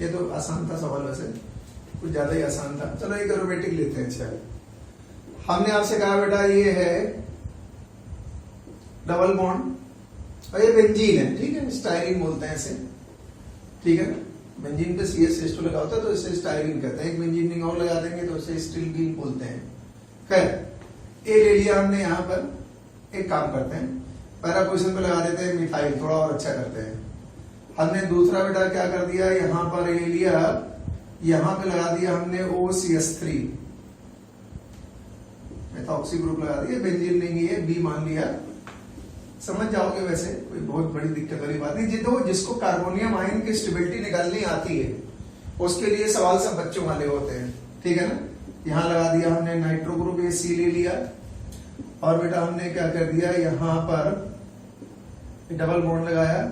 ये तो आसान था सवाल, वैसे कुछ ज्यादा ही आसान था। चलो एक एरोमेटिक लेते हैं। अच्छा हमने आपसे कहा बेटा ये है डबल बॉन्ड और ये बेंजीन है, ठीक है, स्टाइरिन बोलते हैं इसे, ठीक है। बेंजीन पे CH2 लगा होता है तो इसे स्टाइरिन कहते हैं। एक बेंजीन रिंग और लगा देंगे तो इसे स्टील बीन बोलते हैं। खैर ए ले लिया हमने, यहाँ पर एक काम करते हैं, पहला पोजीशन पे लगा देते हैं मिथाइल, थोड़ा और अच्छा करते हैं। हमने दूसरा बेटा क्या कर दिया, यहाँ पर ले लिया, यहाँ पे लगा दिया हमने OCH3, मेथॉक्सी ग्रुप लगा दिया। बेंजीन रिंग ये B मान लिया, समझ जाओगे, वैसे कोई बहुत बड़ी दिक्कत वाली बात नहीं। जिसको कार्बोनियम आयन की स्टेबिलिटी निकालनी आती है उसके लिए सवाल सब बच्चों वाले होते हैं, ठीक है ना। यहाँ लगा दिया हमने नाइट्रो ग्रुप C ले लिया, और बेटा हमने क्या कर दिया, यहाँ पर डबल बॉन्ड लगाया,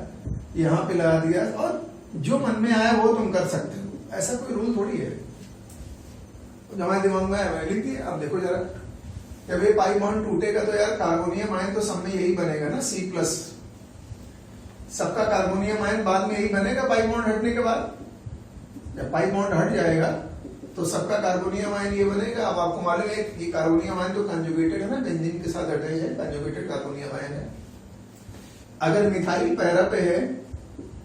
यहाँ पे लगा दिया, और जो मन में आया वो तुम कर सकते हो, ऐसा कोई रूल थोड़ी है। तो हमारे दिमाग में आया लिख दिया। अब देखो जरा, जब ये पाई बॉन्ड टूटेगा तो यार कार्बोनियम आयन तो सब में यही बनेगा ना, C+। सबका कार्बोनियम आयन बाद में यही बनेगा पाई बॉन्ड हटने के बाद। जब पाई बॉन्ड हट जाएगा तो सबका कार्बोनियम आयन ये बनेगा। अब आपको मालूम है ये कार्बोनियम आयन तो कंजुगेटेड है ना, बेंजीन के साथ अटैच है, कंजुगेटेड कार्बोनियम आयन है। अगर मिथाइल पैरा पे है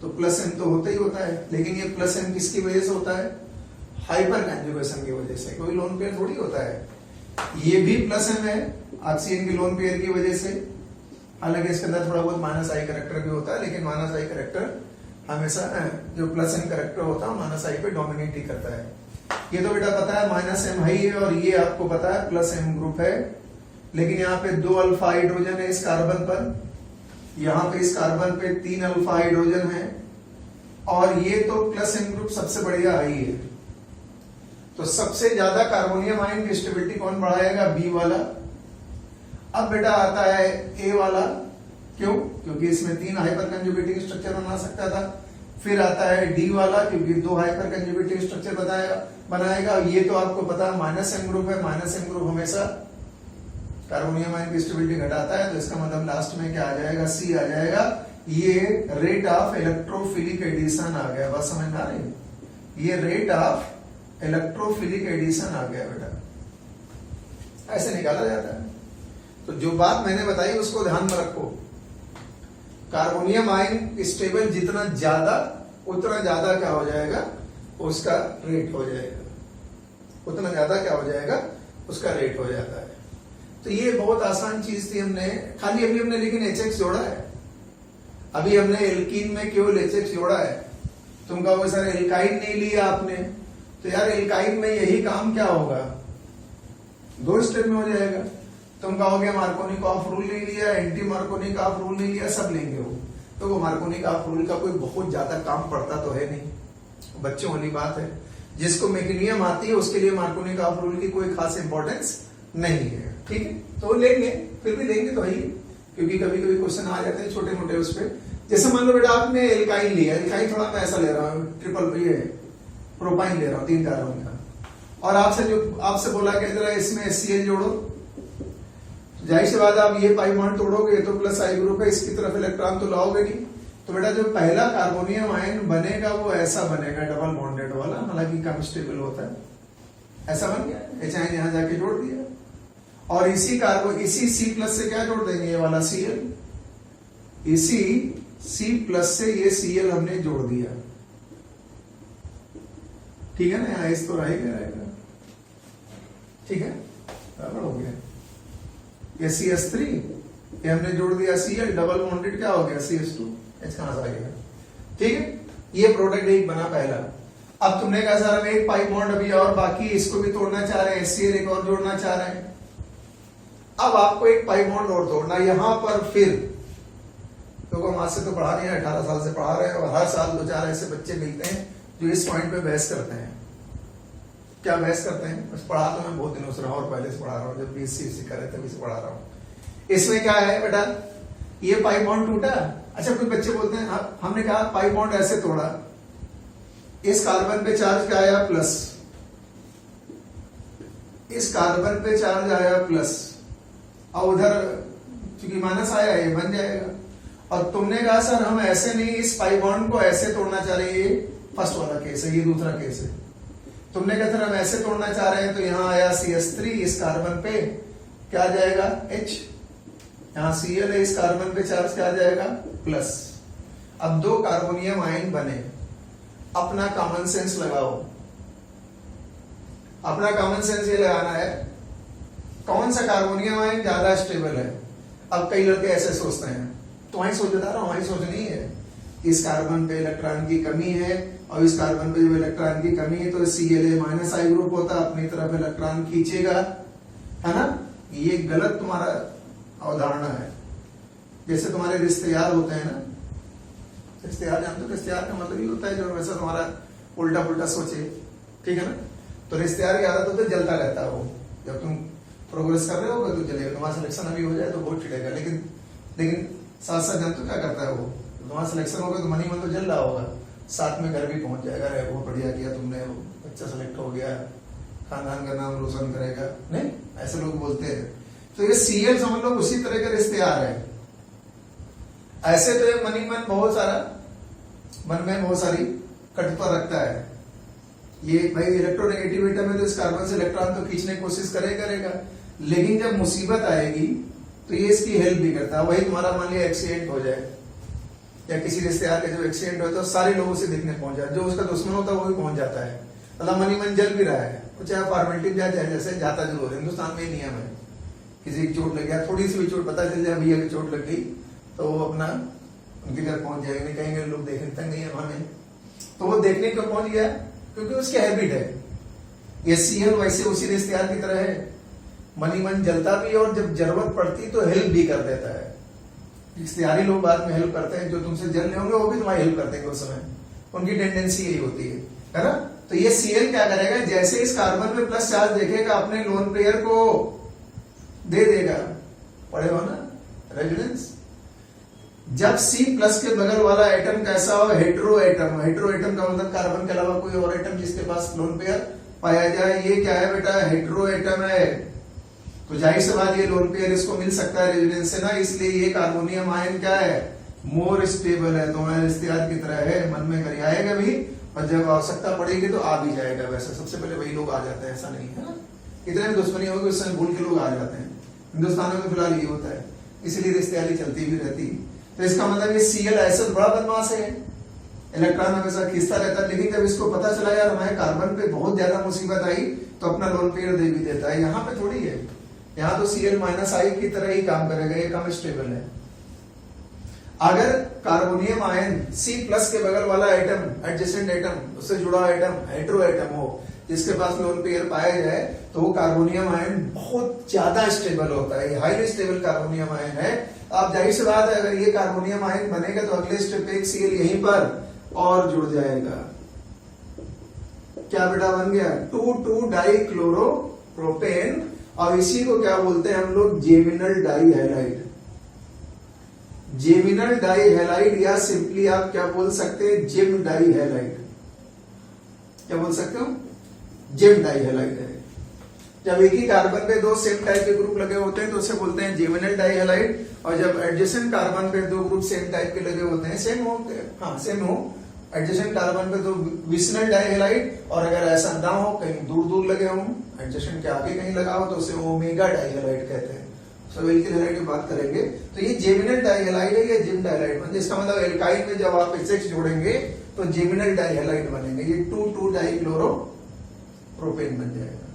तो +M तो होता ही होता है, लेकिन ये +M किसकी वजह से होता है, हाइपर कंजुगेशन की वजह से, कोई लोन पेयर थोड़ी होता है। ये भी +M है ऑक्सीजन की लोन पेयर की वजह से, हालांकि इसके अंदर थोड़ा बहुत -I कैरेक्टर भी होता है, लेकिन -I कैरेक्टर हमेशा जो +M कैरेक्टर होता है -I पे डोमिनेट ही करता है। ये तो बेटा पता है -M ही है, और ये आपको पता है +M ग्रुप है, लेकिन यहाँ पे 2 अल्फा हाइड्रोजन है इस कार्बन पर, यहाँ पे इस कार्बन पे 3 अल्फा हाइड्रोजन है, और ये तो +M ग्रुप सबसे बढ़िया आई है। तो सबसे ज्यादा कार्बोनियम आयन की स्टेबिलिटी कौन बढ़ाएगा, B वाला। अब बेटा आता है A वाला, क्यों, क्योंकि इसमें 3 हाइपर कंजुगेटिंग स्ट्रक्चर बना सकता था, फिर आता है डी वाला, क्योंकि 2 हाइपर कंजुगेटिव स्ट्रक्चर बनाएगा। ये तो आपको पता है माइनस एम ग्रुप है, माइनस एम ग्रुप हमेशा कार्बोनियम आयन की स्टेबिलिटी घटाता है, तो इसका मतलब लास्ट में क्या आ जाएगा, सी आ जाएगा। ये रेट ऑफ इलेक्ट्रोफिलिक एडिशन आ गया, बस समझ में आ रही, ये रेट ऑफ इलेक्ट्रोफिलिक एडिशन आ गया बेटा, ऐसे निकाला जाता है। तो जो बात मैंने बताई उसको ध्यान में रखो, कार्बोनियम आयन स्टेबल जितना ज्यादा उतना ज्यादा क्या हो जाएगा, उसका रेट हो जाएगा, उतना ज्यादा क्या हो जाएगा, उसका रेट हो जाता है। तो ये बहुत आसान चीज थी, हमने खाली अभी हमने लेकिन HX जोड़ा है, अभी हमने एल्कीन में केवल HX जोड़ा है। तुम कहोगे सर एल्काइन नहीं लिया आपने, तो यार एल्काइन में यही काम क्या होगा, 2 स्टेप में हो जाएगा। तुम कहोगे मार्कोनिकॉफ रूल नहीं लिया, एंटी मार्कोनिकॉफ रूल नहीं लिया, सब लेंगे वो, तो वो मार्कोनिकॉफ रूल का कोई बहुत ज्यादा काम पड़ता तो है नहीं, बच्चों वाली बात है। जिसको मैकेनियम आती है उसके लिए मार्कोनिकॉफ रूल की कोई खास इंपॉर्टेंस नहीं है, ठीक है। तो लेंगे, फिर भी लेंगे तो है, क्योंकि कभी कभी क्वेश्चन आ जाते हैं छोटे मोटे उस पर। जैसे मान लो बेटा आपने एल्काइन लिया, एल्काइन थोड़ा मैं ऐसा ले रहा हूँ, ट्रिपल ये प्रोपाइन ले रहा हूँ 3 कार्बन का, और आपसे बोला कि जरा इसमें HCl जोड़ो, जाहिर सी बात आप ये पाई बॉन्ड तोड़ोगे, ये तो प्लस आई ग्रुप है, इसकी तरफ इलेक्ट्रॉन तो लाओगे नहीं। तो बेटा जो पहला कार्बोनियम आयन बनेगा वो ऐसा बनेगा, डबल बॉन्डेड वाला, हालांकि कम स्टेबल होता है, ऐसा बन गया, H आयन यहां जाके जोड़ दिया, और इसी C+ से क्या जोड़ देंगे, ये वाला Cl, इसी C+ से ये Cl हमने जोड़ दिया, ठीक है ना, यहाँ इस तो रहेगा, ठीक है, बराबर हो गया। ये CS3, ये हमने जोड़ दिया Cl, डबल बॉन्डेड क्या हो गया CS2, H कहां से आ गया, ठीक है। ये प्रोडक्ट एक बना पहला। अब तुमने कहा सर हम एक पाई बॉन्ड अभी और बाकी, इसको भी तोड़ना चाह रहे हैं, HCl एक और जोड़ना चाह रहे हैं। अब आपको एक पाई बॉन्ड और तोड़ना, यहां पर फिर क्योंकि हम आज से तो पढ़ा नहीं है, 18 साल से पढ़ा रहे हैं, और हर साल 2-4 ऐसे बच्चे मिलते हैं जो इस पॉइंट पे बहस करते हैं। क्या बहस करते हैं, बस पढ़ा तो मैं बहुत दिनों से रहा, और पहले से पढ़ा रहा हूँ, जब BSc कर रहे थे तभी से पढ़ा रहा हूँ। इसमें क्या है बेटा, ये पाई बॉन्ड टूटा। अच्छा कुछ बच्चे बोलते हैं हमने कहा पाई बॉन्ड ऐसे तोड़ा, इस कार्बन पे चार्ज क्या आया प्लस, इस कार्बन पे चार्ज आया प्लस, और उधर चूंकि माइनस आया ये बन जाएगा। और तुमने कहा सर हम ऐसे नहीं, इस पाई बॉन्ड को ऐसे तोड़ना चाह रहे हैं, ये फर्स्ट वाला केस है, ये दूसरा केस है। तुमने कहा सर हम ऐसे तोड़ना चाह रहे हैं, तो यहां आया CH3, इस कार्बन पे क्या आ जाएगा H, यहां Cl है, इस कार्बन पे चार्ज क्या आ जाएगा प्लस। अब 2 कार्बोनियम आयन बने, अपना कॉमन सेंस लगाओ, अपना कॉमन सेंस ये लगाना है कौन सा कार्बोनियम आयन ज्यादा स्टेबल है। अब कई लड़के ऐसे सोचते हैं, तो वही सोच बता रहा हूं, वही सोच नहीं है, इस कार्बन पे इलेक्ट्रॉन की कमी है और इस कार्बन पे जो इलेक्ट्रॉन की कमी है, तो Cl- आई ग्रुप होता है, अपनी तरफ इलेक्ट्रॉन खींचेगा, है ना। ये गलत तुम्हारा अवधारणा है। जैसे तुम्हारे रिश्तेदार होते हैं ना, रिश्तेदार जानते हो, रिश्तेदार का मतलब ये होता है जो वैसा तुम्हारा उल्टा पुल्टा सोचे, ठीक है ना। तो रिश्तेदार की आदत होती है जलता रहता है वो, जब तुम प्रोग्रेस कर रहे हो तो चलेगा, तुम्हारा सिलेक्शन अभी हो जाए तो बहुत चिड़ेगा, लेकिन साथ साथ जानते हो क्या करता है वो, तुम्हारा सिलेक्शन होगा तो मन ही मन तो जल रहा होगा, साथ में घर भी पहुंच जाएगा, अरे वो बढ़िया किया तुमने, बच्चा सेलेक्ट हो गया, खानदान का नाम रोशन करेगा, नहीं ऐसे लोग बोलते हैं। तो ये Cl समझ लो उसी तरह के रिश्तेदार है। ऐसे तो ये मन ही मन बहुत सारा, मन में बहुत सारी कटुता रखता है। ये भाई इलेक्ट्रोनेगेटिव एटम है तो इस कार्बन से इलेक्ट्रॉन तो खींचने की कोशिश करेगा, लेकिन जब मुसीबत आएगी तो ये इसकी हेल्प भी करता है। वही तुम्हारा मान लिया एक्सीडेंट हो जाए, या किसी रिश्तेदार के जो एक्सीडेंट होता है, सारे लोगों से दिखने पहुंच जाए, जो उसका दुश्मन होता है वो भी पहुंच जाता है, मतलब मन ही मन जल भी रहा है, चाहे फॉर्मेलिटी जाए जैसे जाता जरूर। हिंदुस्तान में नियम है, किसी की चोट लग गया, थोड़ी सी भी चोट पता चल जाए भैया की चोट लग गई, तो वो अपना उनके घर पहुंच जाएगा, नहीं कहेंगे लोग देखने तक नहीं है हमें, तो वो देखने क्यों पहुंच गया, क्योंकि उसकी हैबिट है। ये Cl वैसे उसी रिश्तेदार की तरह है, मन ही मन जलता भी और जब जरूरत पड़ती तो हेल्प भी कर देता है। रिश्तेदारी लोग बाद में हेल्प करते हैं, जो तुमसे जल रहे होंगे वो भी तुम्हारी हेल्प करते हैं उस समय, उनकी टेंडेंसी यही होती है ना। तो ये Cl क्या करेगा, जैसे इस कार्बन में प्लस चार्ज देखेगा अपने लोन पेयर को दे देगा, पढ़े हो ना रेजोनेंस। जब C प्लस के बगल वाला एटम कैसा हो, हेटेरो एटम। हेटेरो एटम का मतलब कार्बन के अलावा कोई और एटम जिसके पास लोन पेयर पाया जाए। ये क्या है बेटा, हेटेरो एटम है। तो जाहिर सी बात ये लोन पेयर इसको मिल सकता है रेजोनेंस से ना, इसलिए ये कार्बोनियम आयन क्या है, मोर स्टेबल है। तो हमारे इस्तेमाल की तरह है, मन में करी आएगा भी और जब आवश्यकता पड़ेगी तो आ भी जाएगा। वैसे सबसे पहले वही लोग आ जाते हैं, ऐसा नहीं है ना। कितने भी दुश्मनी होगी उस समय भूल के लोग आ जाते हैं। हिंदुस्तान में फिलहाल ये होता है, इसलिए रिश्तेदारी चलती भी रहती है। तो इसका मतलब ये Cl ऐसा बड़ा बदमाश है, इलेक्ट्रॉन हमेशा खींचता रहता है। लेकिन जब इसको पता चला यार हमारे कार्बन पे बहुत ज्यादा मुसीबत आई तो अपना लोन पेयर दे भी देता है। यहाँ पे थोड़ी है, यहाँ तो Cl माइनस आई की तरह ही काम करेगा, ये कम स्टेबल है। अगर कार्बोनियम आयन C प्लस के बगल वाला एटम, एडजेसेंट एटम, उससे जुड़ा एटम हेटेरो एटम हो, जिसके पास लोन पेयर पाया जाए, तो वो कार्बोनियम आयन बहुत ज्यादा स्टेबल होता है, हाईली स्टेबल कार्बोनियम आयन है। आप जाहिर सी बात है अगर ये कार्बोनियम आयन बनेगा तो अगले स्टेप पे एक Cl यहीं पर और जुड़ जाएगा। क्या बेटा बन गया, 2,2 डाइक्लोरोप्रोपेन। और इसी को क्या बोलते हैं हम लोग, जेमिनल डाइहैलाइड। जेमिनल डाइहैलाइड या सिंपली आप क्या बोल सकते हैं, जिम डाइहैलाइड। क्या बोल सकते हो, जिम डाइहैलाइड है। जब एक ही कार्बन पे दो सेम टाइप के ग्रुप लगे होते हैं तो उसे बोलते हैं जेमिनल डाइहैलाइड। और जब एडजेसेंट कार्बन पे दो ग्रुप सेम टाइप के लगे होते हैं, सेम हो एडजेसेंट कार्बन पे तो विसिनल डाइहैलाइड। और अगर ऐसा ना हो, कहीं दूर दूर लगे हों, एडजेसेंट के आगे कहीं लगा हो, तो उसे ओमेगा डाइहैलाइड कहते हैं। सब एल्किल हैलाइड की बात करेंगे तो ये जेमिनल डाइहैलाइड है, ये जिम डाइहैलाइड। इसका मतलब एल्काइल में जब आप HX जोड़ेंगे तो जेमिनल डाइहैलाइड बनेंगे, ये 2,2 डाइक्लोरोप्रोपेन बन जाएगा।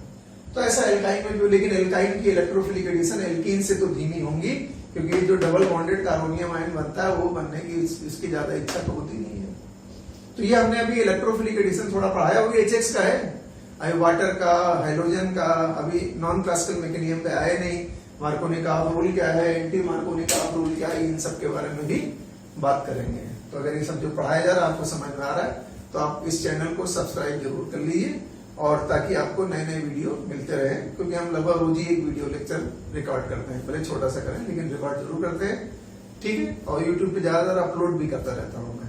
तो ऐसा एल्काइन में भी, लेकिन एल्काइन की इलेक्ट्रोफिलिक एडिशन एल्कीन से तो धीमी होंगी, क्योंकि जो डबल बॉन्डेड कार्बोनियम आयन बनता है वो बनने की इसकी ज्यादा इच्छा तो होती नहीं है। तो ये हमने अभी इलेक्ट्रोफिलिक एडिशन थोड़ा पढ़ाया, वो HX का है। अभी वाटर का, हाइड्रोजन का अभी नॉन क्लासिकल मैकेनिज्म पे आए नहीं। मार्कोनी का रूल क्या है, एंटी मार्कोनी का रूल क्या है, इन सब के बारे में भी बात करेंगे। तो अगर ये सब जो पढ़ाया जा रहा है आपको समझ में आ रहा है तो आप इस चैनल को सब्सक्राइब जरूर कर लीजिए, और ताकि आपको नए नए वीडियो मिलते रहे। क्योंकि हम लगभग रोज ही एक वीडियो लेक्चर रिकॉर्ड करते हैं, भले छोटा सा करें लेकिन रिकॉर्ड जरूर करते हैं, ठीक है। और यूट्यूब पे ज्यादातर अपलोड भी करता रहता हूँ मैं।